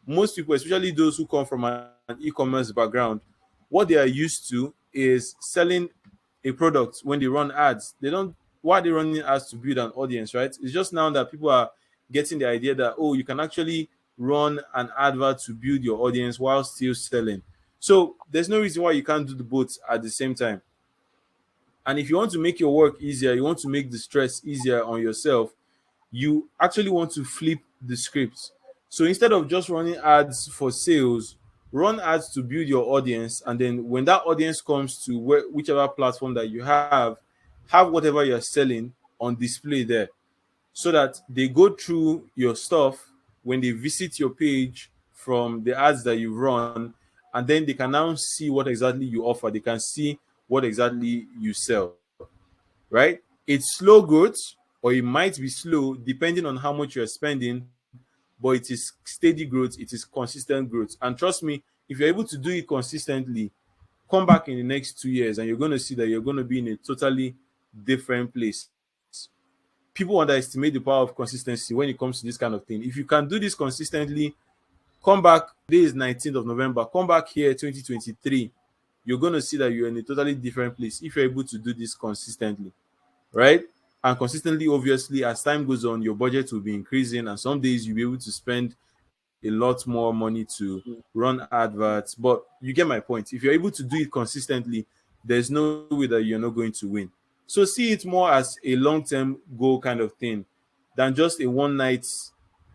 most people, especially those who come from an e-commerce background, what they are used to is selling a product when they run ads. They don't why are they running ads to build an audience, right? It's just now that people are getting the idea that oh, you can actually run an advert to build your audience while still selling. So there's no reason why you can't do the both at the same time. And if you want to make your work easier, you want to make the stress easier on yourself, you actually want to flip the script. So instead of just running ads for sales, run ads to build your audience. And then when that audience comes to whichever platform that you have whatever you're selling on display there so that they go through your stuff when they visit your page from the ads that you run, and then they can now see what exactly you offer. They can see what exactly you sell, right? It's slow growth, or it might be slow depending on how much you're spending, but it is steady growth, it is consistent growth. And trust me, if you're able to do it consistently, come back in the next 2 years and you're going to see that you're going to be in a totally different place. People underestimate the power of consistency when it comes to this kind of thing. If you can do this consistently, come back. Today is 19th of November. Come back here 2023. You're going to see that you're in a totally different place if you're able to do this consistently, right? And consistently, obviously, as time goes on, your budget will be increasing, and some days you'll be able to spend a lot more money to mm. run adverts. But you get my point. If you're able to do it consistently, there's no way that you're not going to win. So see it more as a long-term goal kind of thing than just a one-night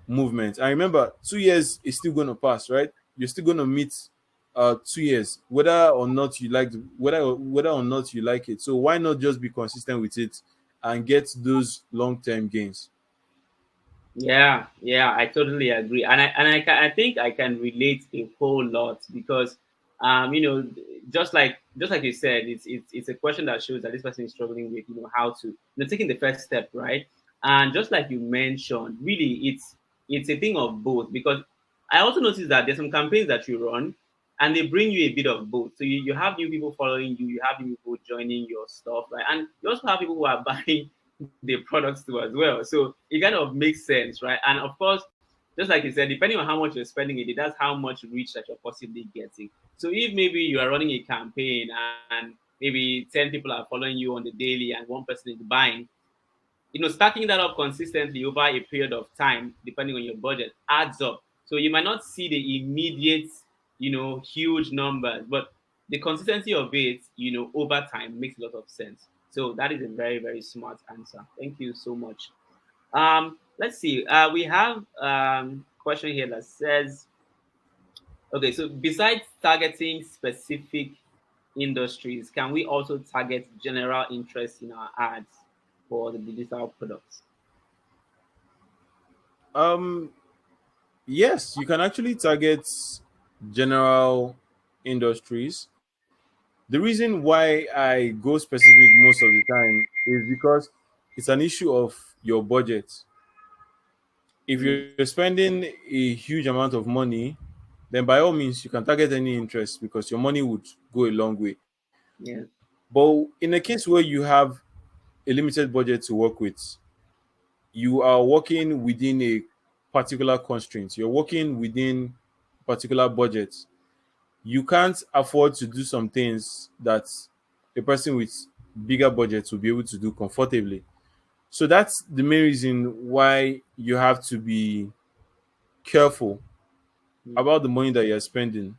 movement. And remember, 2 years is still going to pass, right? You're still going to meet 2 years, whether or not you like it. So why not just be consistent with it and get those long-term gains? Yeah, yeah, I totally agree, I think I can relate a whole lot because, you know, just like you said, it's a question that shows that this person is struggling with, how to, taking the first step, right? And just like you mentioned, really, it's a thing of both because I also noticed that there's some campaigns that you run and they bring you a bit of both. So you have new people following you, you have new people joining your stuff, right? And you also have people who are buying the products too as well. So it kind of makes sense, right? And of course, just like you said, depending on how much you're spending it, that's how much reach that you're possibly getting. So if maybe you are running a campaign and maybe 10 people are following you on the daily and one person is buying, stacking that up consistently over a period of time, depending on your budget, adds up. So you might not see the immediate, huge numbers, but the consistency of it, over time makes a lot of sense. So that is a very, very smart answer. Thank you so much. Let's see. We have question here that says, okay, so besides targeting specific industries, can we also target general interest in our ads for the digital products? Um, yes, you can actually target general industries. The reason why I go specific most of the time is because it's an issue of your budget. If Mm, you're spending a huge amount of money, then by all means you can target any interest because your money would go a long way. yeah. But in a case where you have a limited budget to work with, you are working within a particular constraint. You're working within particular budget. You can't afford to do some things that a person with bigger budgets will be able to do comfortably. So that's the main reason why you have to be careful Mm, about the money that you're spending.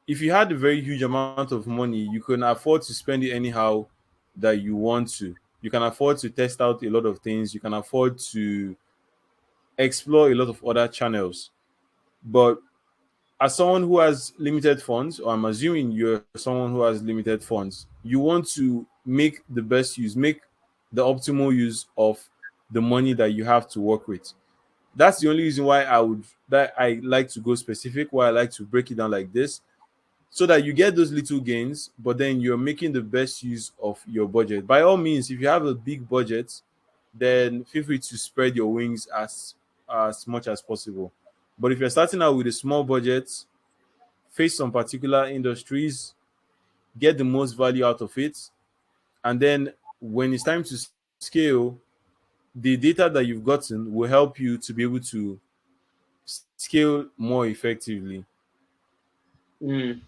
If you had a very huge amount of money, you can afford to spend it anyhow that you want to. You can afford to test out a lot of things. You can afford to explore a lot of other channels. But as someone who has limited funds, or I'm assuming you're someone who has limited funds, you want to make the best use, make the optimal use of the money that you have to work with. That's the only reason why I like to go specific, why I like to break it down like this, so that you get those little gains, but then you're making the best use of your budget. By all means, if you have a big budget, then feel free to spread your wings as much as possible. But if you're starting out with a small budget, face some particular industries, get the most value out of it, and then when it's time to scale, the data that you've gotten will help you to be able to scale more effectively. mm,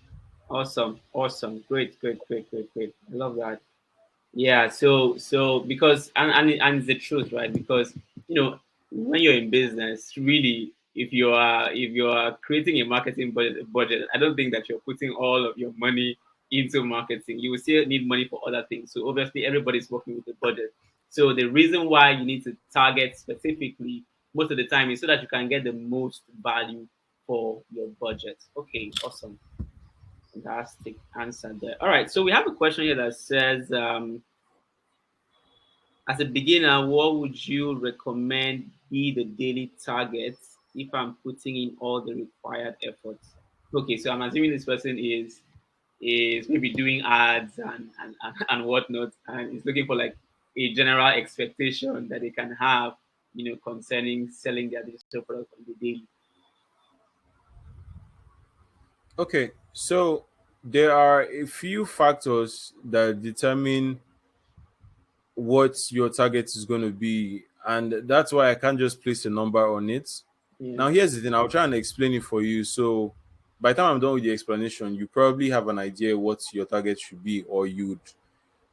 awesome, awesome, great, great, great, great, great. I love that. Yeah, so because and it's the truth, right? Because when you're in business, really, if you are creating a marketing budget, I don't think that you're putting all of your money into marketing. You will still need money for other things. So obviously, everybody's working with a budget. So the reason why you need to target specifically most of the time is so that you can get the most value for your budget. Okay, awesome. Fantastic answer there. All right, so we have a question here that says, as a beginner, what would you recommend be the daily target if I'm putting in all the required efforts? Okay, so I'm assuming this person is maybe doing ads and whatnot, and is looking for like a general expectation that they can have, concerning selling their digital product on the daily. Okay, so there are a few factors that determine what your target is going to be, and that's why I can't just place a number on it. Yeah. Now, here's the thing, I'll try and explain it for you. So, by the time I'm done with the explanation, you probably have an idea what your target should be, or you'd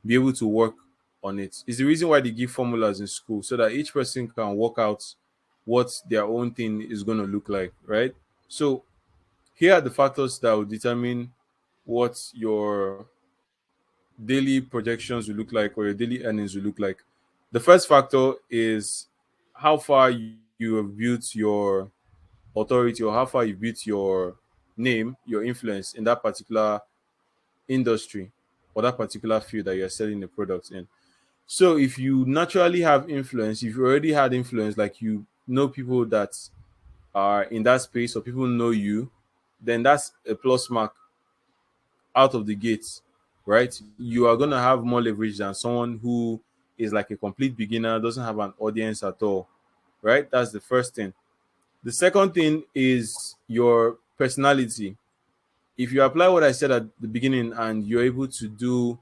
be able to work on it. It's the reason why they give formulas in school so that each person can work out what their own thing is going to look like, right? So, here are the factors that will determine what your daily projections will look like or your daily earnings will look like. The first factor is how far you have built your authority, or how far you've built your name, your influence in that particular industry or that particular field that you're selling the product in. So if you naturally have influence, if you already had influence, like you know people that are in that space or people know you, then that's a plus mark out of the gates, right? You are going to have more leverage than someone who is like a complete beginner, doesn't have an audience at all, right? That's the first thing. The second thing is your personality. If you apply what I said at the beginning and you're able to do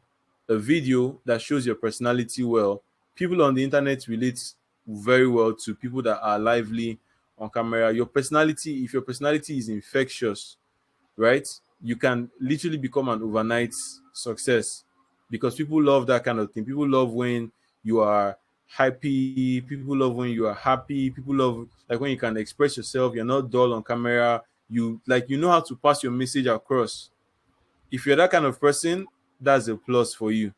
a video that shows your personality well, people on the internet relate very well to people that are lively on camera. Your personality, if your personality is infectious, right, you can literally become an overnight success, because people love that kind of thing. People love when you are happy, people love when you are happy, people love like when you can express yourself, you're not dull on camera, you like, you know how to pass your message across. If you're that kind of person, that's a plus for you,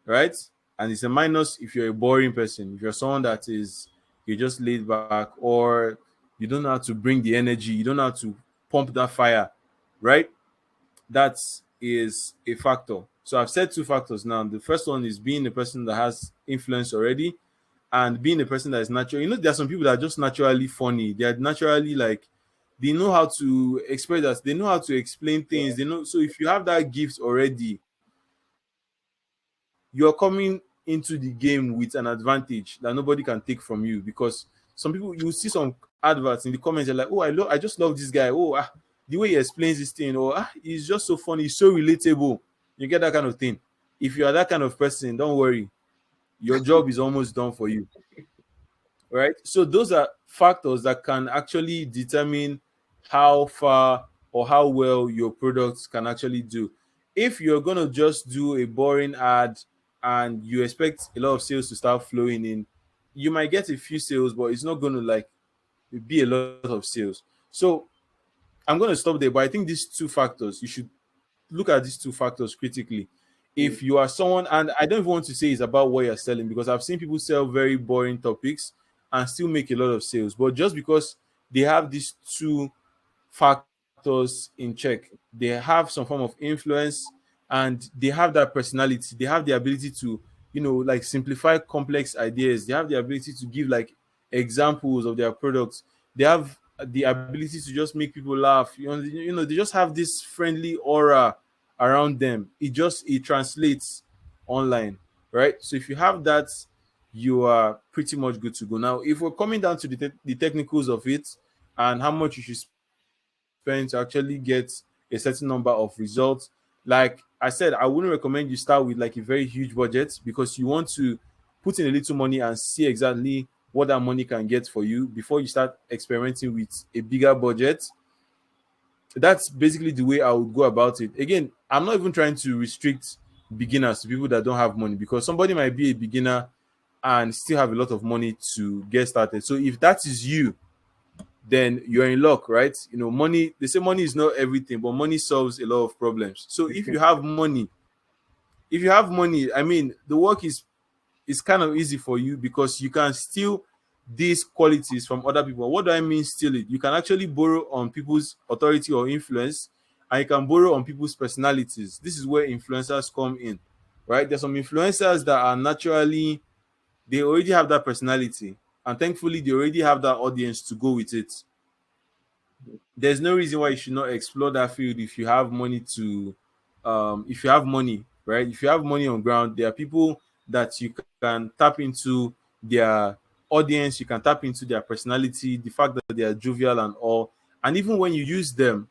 right? And it's a minus if you're a boring person. If you're someone that is, you're just laid back, or you don't know how to bring the energy, you don't know how to pump that fire, right? That is a factor. So I've said two factors now. The first one is being a person that has influence already, and being a person that is natural. You know, there are some people that are just naturally funny. They are naturally like, they know how to express us. They know how to explain things. They know. So if you have that gift already, you're coming into the game with an advantage that nobody can take from you. Because some people, you see some adverts in the comments, they're like, oh, I just love this guy. Oh, the way he explains this thing, or he's just so funny, he's so relatable. You get that kind of thing. If you are that kind of person, don't worry, your job is almost done for you, right? So those are factors that can actually determine how far or how well your products can actually do. If you're going to just do a boring ad and you expect a lot of sales to start flowing in, you might get a few sales, but it's not going to like be a lot of sales. So I'm going to stop there, but I think these two factors, you should look at these two factors critically. Mm. If you are someone, and I don't even want to say it's about what you're selling, because I've seen people sell very boring topics and still make a lot of sales, but just because they have these two factors in check, they have some form of influence, and they have that personality, they have the ability to, like, simplify complex ideas, they have the ability to give like examples of their products, they have the ability to just make people laugh, they just have this friendly aura around them. It translates online, right? So if you have that, you are pretty much good to go. Now if we're coming down to the technicals of it and how much you should spend to actually get a certain number of results, like I said, I wouldn't recommend you start with like a very huge budget, because you want to put in a little money and see exactly what that money can get for you before you start experimenting with a bigger budget. That's basically the way I would go about it. Again, I'm not even trying to restrict beginners to people that don't have money, because somebody might be a beginner and still have a lot of money to get started. So if that is you, then you're in luck, right? Money, they say money is not everything, but money solves a lot of problems. So if you have money, I mean, the work is kind of easy for you, because you can steal these qualities from other people. What do I mean steal it? You can actually borrow on people's authority or influence, and you can borrow on people's personalities. This is where influencers come in, right? There's some influencers that are naturally, they already have that personality, and thankfully they already have that audience to go with it. There's no reason why you should not explore that field if you have money to, if you have money, right? If you have money on ground, there are people that you can tap into their audience, you can tap into their personality, the fact that they are jovial and all. And even when you use them,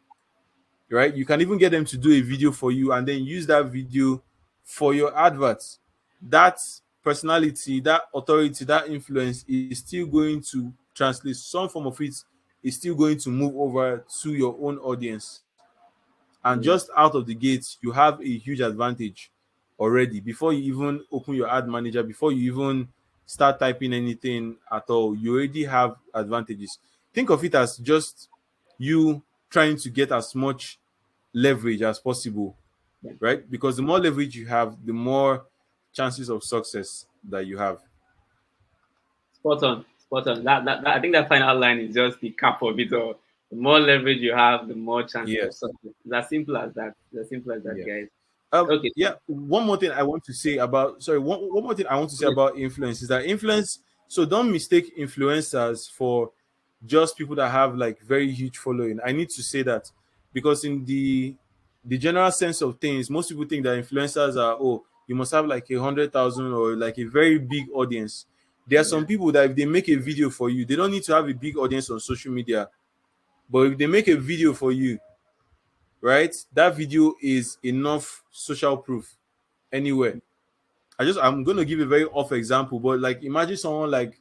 right, you can even get them to do a video for you and then use that video for your adverts. That personality, that authority, that influence is still going to translate. Some form of it is still going to move over to your own audience. And just Mm. out of the gate, you have a huge advantage already before you even open your ad manager, before you even start typing anything at all. You already have advantages. Think of it as just you trying to get as much leverage as possible, Yeah. right? Because the more leverage you have, the more chances of success that you have. Spot on, spot on. I think that final line is just the cap of it all. The more leverage you have, the more chances of Yes. success. It's as simple as that. It's as simple as that, Yeah. guys. Okay, Yeah. One more thing I want to say about, sorry, one more thing I want to say please. about influence is that influence, so don't mistake influencers for just people that have like very huge following. I need to say that, because in the general sense of things, most people think that influencers are, oh, you must have like 100,000 or like a very big audience. There are Yeah. some people that if they make a video for you, they don't need to have a big audience on social media. But if they make a video for you, right, that video is enough social proof anywhere. I'm going to give a very off example, but like imagine someone like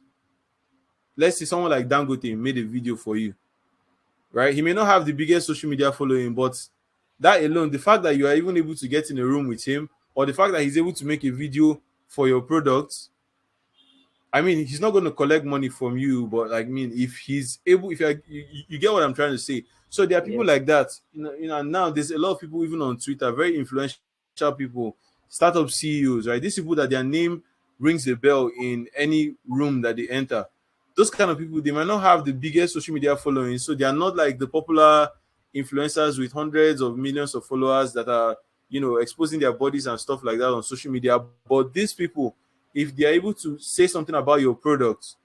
let's say someone like Dangote made a video for you, right? He may not have the biggest social media following, but that alone, the fact that you are even able to get in a room with him, or the fact that he's able to make a video for your product, I mean, he's not going to collect money from you, but like, I mean, if he's able, if you're, you get what I'm trying to say. So there are people Yes. like that, now there's a lot of people even on Twitter, very influential people, startup CEOs, right? These people that their name rings a bell in any room that they enter. Those kind of people, they might not have the biggest social media following, so they are not like the popular influencers with hundreds of millions of followers that are, exposing their bodies and stuff like that on social media. But these people, if they are able to say something about your product,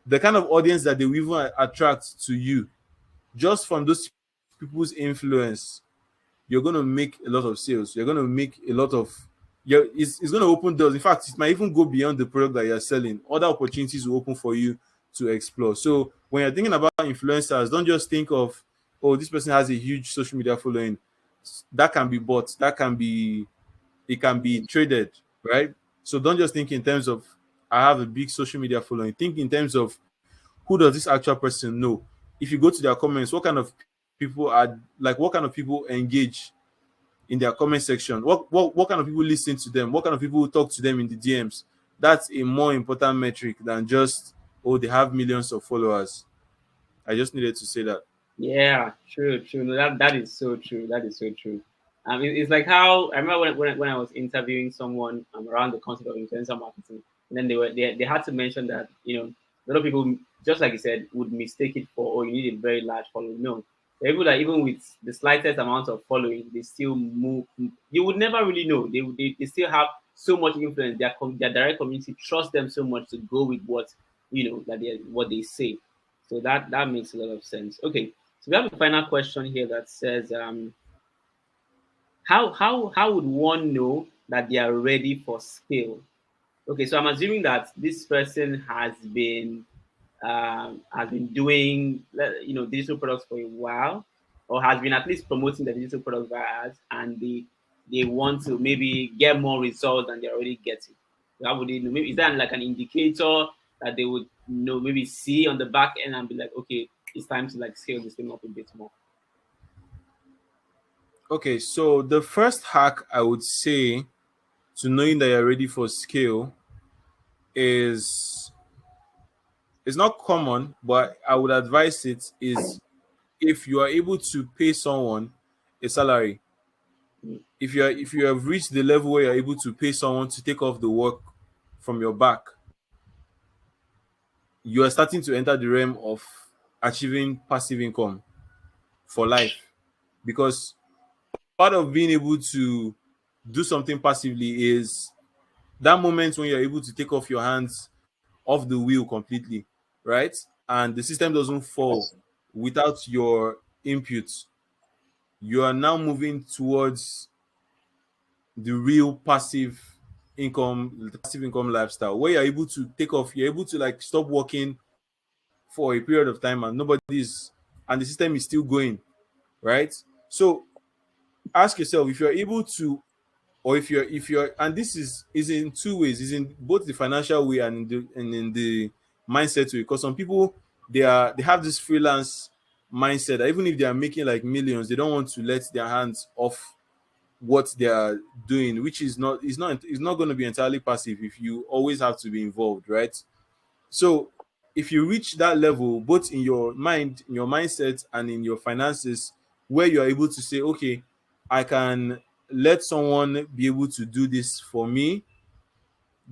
the kind of audience that they will even attract to you, just from those people's influence, you're going to make a lot of sales. You're going to make a lot of, it's going to open doors. In fact, it might even go beyond the product that you're selling. Other opportunities will open for you to explore. So when you're thinking about influencers, don't just think of, oh, this person has a huge social media following. That can be bought. It can be traded, right? So don't just think in terms of, I have a big social media following. Think in terms of, who does this actual person know? If you go to their comments, what kind of people are, like, what kind of people engage in their comment section? What kind of people listen to them? What kind of people talk to them in the DMs? That's a more important metric than just, oh, they have millions of followers. I just needed to say that. Yeah, true, true. No, that is so true. That is so true. It's like how I remember when I was interviewing someone around the concept of influencer marketing, and then they had to mention that a lot of people, just like you said, would mistake it for, oh, you need a very large following. No, there are people that even with the slightest amount of following, they still move. You would never really know. They still have so much influence. Their direct community trust them so much to go with what what they say. So that makes a lot of sense. Okay, so we have a final question here that says, how would one know that they are ready for scale? Okay, so I'm assuming that this person has been doing digital products for a while, or has been at least promoting the digital products via ads, and they want to maybe get more results than they're already getting. So how would they know? Maybe is that like an indicator that they would maybe see on the back end and be like, okay, it's time to like scale this thing up a bit more. Okay, so the first hack I would say to knowing that you're ready for scale is, it's not common, but I would advise it, is if you are able to pay someone a salary. Mm. If you have reached the level where you're able to pay someone to take off the work from your back, you are starting to enter the realm of achieving passive income for life. Because part of being able to do something passively is that moment when you're able to take off your hands off the wheel completely, right? And the system doesn't fall without your input. You are now moving towards the real passive income lifestyle, where you're able to take off, you're able to like stop working for a period of time, and and the system is still going, right? So ask yourself, if you're able to, or if you're and this is in two ways, is in both the financial way and in the mindset way. Because some people, they have this freelance mindset that even if they are making like millions, they don't want to let their hands off what they are doing, which is not going to be entirely passive if you always have to be involved, right? So if you reach that level, both in your mind, in your mindset, and in your finances, where you are able to say, okay, I can let someone be able to do this for me,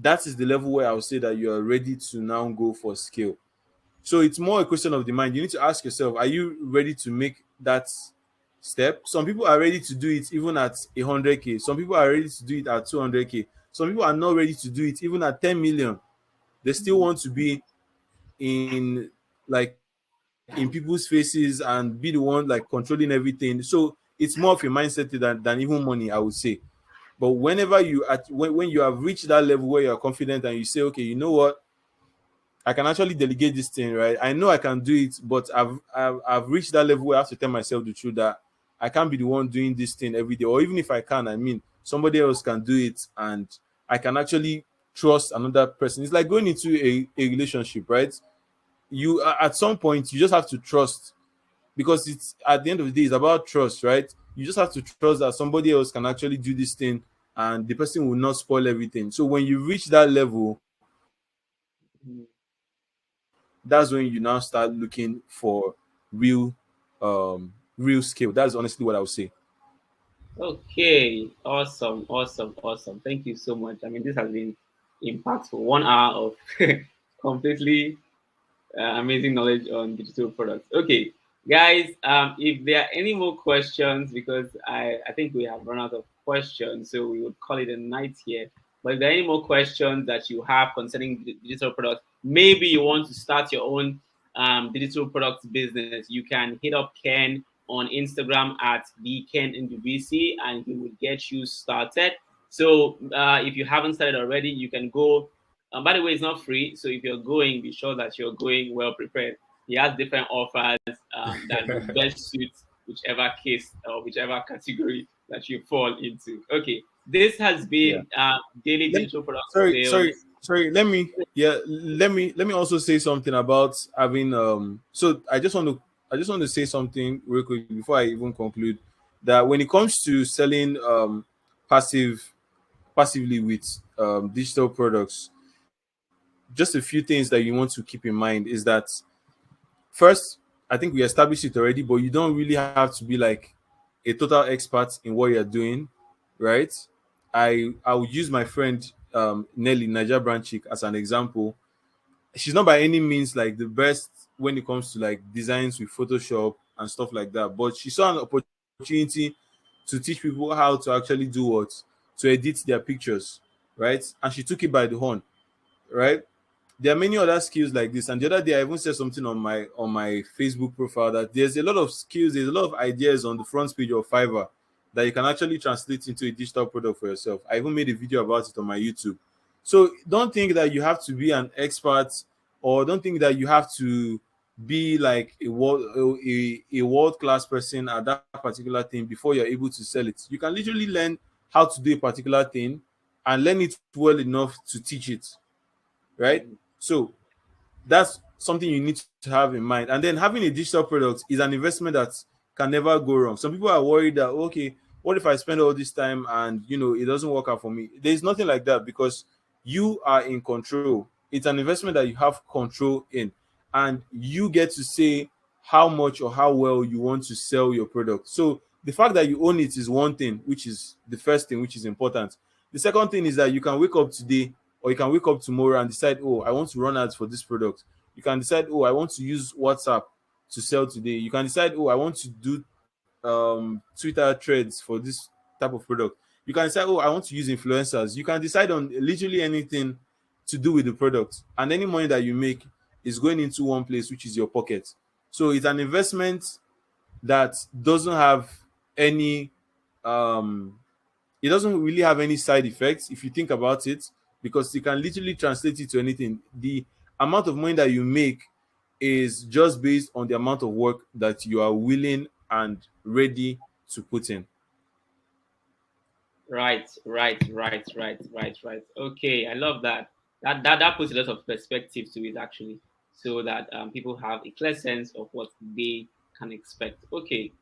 that is the level where I would say that you are ready to now go for scale. So it's more a question of the mind. You need to ask yourself, are you ready to make that step? Some people are ready to do it even at 100K. Some people are ready to do it at 200K. Some people are not ready to do it even at 10 million. They still want to be in, like, in people's faces and be the one like controlling everything. So it's more of a mindset than even money, I would say. But whenever when you have reached that level where you're confident and you say, okay, you know what, I can actually delegate this thing, right? I know I can do it, but I've reached that level where I have to tell myself the truth that I can't be the one doing this thing every day. Or even if I can, I mean, somebody else can do it, and I can actually trust another person. It's like going into a relationship, right? you at some point you just have to trust, because it's at the end of the day it's about trust, right? You just have to trust that somebody else can actually do this thing and the person will not spoil everything. So when you reach that level, that's when you now start looking for real real skill. That's honestly what I would say. Okay, awesome, awesome, awesome. Thank you so much. I mean, this has been impactful. 1 hour of completely amazing knowledge on digital products. Okay, guys, if there are any more questions, because I think we have run out of questions, so we would call it a night here. But if there are any more questions that you have concerning digital products, maybe you want to start your own digital products business, you can hit up Ken on Instagram at bkennvc and he will get you started. So if you haven't started already, you can go. By the way, it's not free. So if you're going, be sure that you're going well prepared. He has different offers that will best suit whichever case or whichever category that you fall into. Okay, this has Yeah. been daily Let, digital product sorry, sorry, sales. sorry. Let me also say something about having so I just want to say something real quick before I even conclude, that when it comes to selling passively with digital products, just a few things that you want to keep in mind is that first, I think we established it already, but you don't really have to be like a total expert in what you're doing, right? I would use my friend Nelly Niger Branchik as an example. She's not by any means like the best when it comes to like designs with Photoshop and stuff like that, but she saw an opportunity to teach people how to actually do what, to edit their pictures, right? And she took it by the horn, right? There are many other skills like this. And the other day, I even said something on my Facebook profile that there's a lot of skills, there's a lot of ideas on the front page of Fiverr that you can actually translate into a digital product for yourself. I even made a video about it on my YouTube. So don't think that you have to be an expert, or don't think that you have to be like a world class person at that particular thing before you're able to sell it. You can literally learn how to do a particular thing and learn it well enough to teach it, right? So that's something you need to have in mind. And then having a digital product is an investment that can never go wrong. Some people are worried that, okay, what if I spend all this time and it doesn't work out for me? There's nothing like that, because you are in control. It's an investment that you have control in, and you get to say how much or how well you want to sell your product. So the fact that you own it is one thing, which is the first thing, which is important. The second thing is that you can wake up today or you can wake up tomorrow and decide, oh, I want to run ads for this product. You can decide, oh, I want to use WhatsApp to sell today. You can decide, oh, I want to do Twitter threads for this type of product. You can decide, oh, I want to use influencers. You can decide on literally anything to do with the product, and any money that you make is going into one place, which is your pocket. So it's an investment that doesn't have any um it doesn't really have any side effects if you think about it, because you can literally translate it to anything. The amount of money that you make is just based on the amount of work that you are willing and ready to put in. Right, right, right, right, right, right. Okay, I love that. That puts a lot of perspective to it actually, so that people have a clear sense of what they can expect. Okay,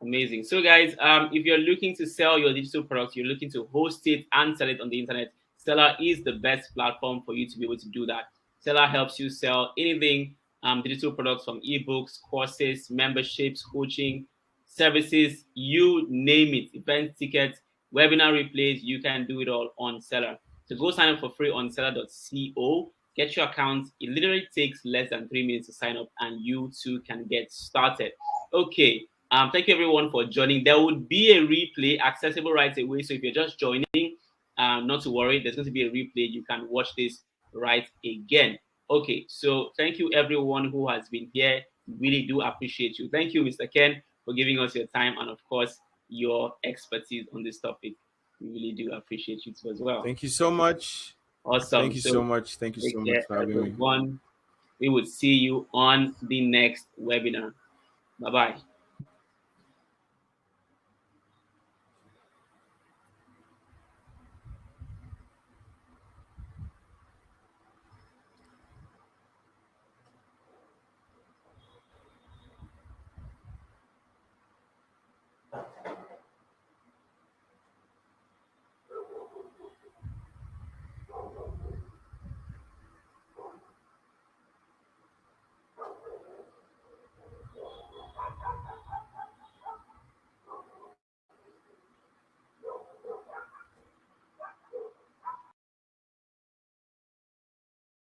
amazing. So guys, if you're looking to sell your digital products, you're looking to host it and sell it on the internet, Seller is the best platform for you to be able to do that. Seller helps you sell anything, digital products from ebooks, courses, memberships, coaching, services, you name it, event tickets, webinar replays, you can do it all on Seller. So go sign up for free on seller.co. Get your account. It literally takes less than 3 minutes to sign up, and you too can get started. Okay. Thank you everyone for joining. There would be a replay accessible right away. So if you're just joining, not to worry, there's going to be a replay. You can watch this right again. Okay, so thank you everyone who has been here. Really do appreciate you. Thank you, Mr. Ken, for giving us your time and of course your expertise on this topic. We really do appreciate you too as well. Thank you so much. Awesome. Thank you so So much. Thank you so take much care, for having me. everyone. We will see you on the next webinar. Bye bye.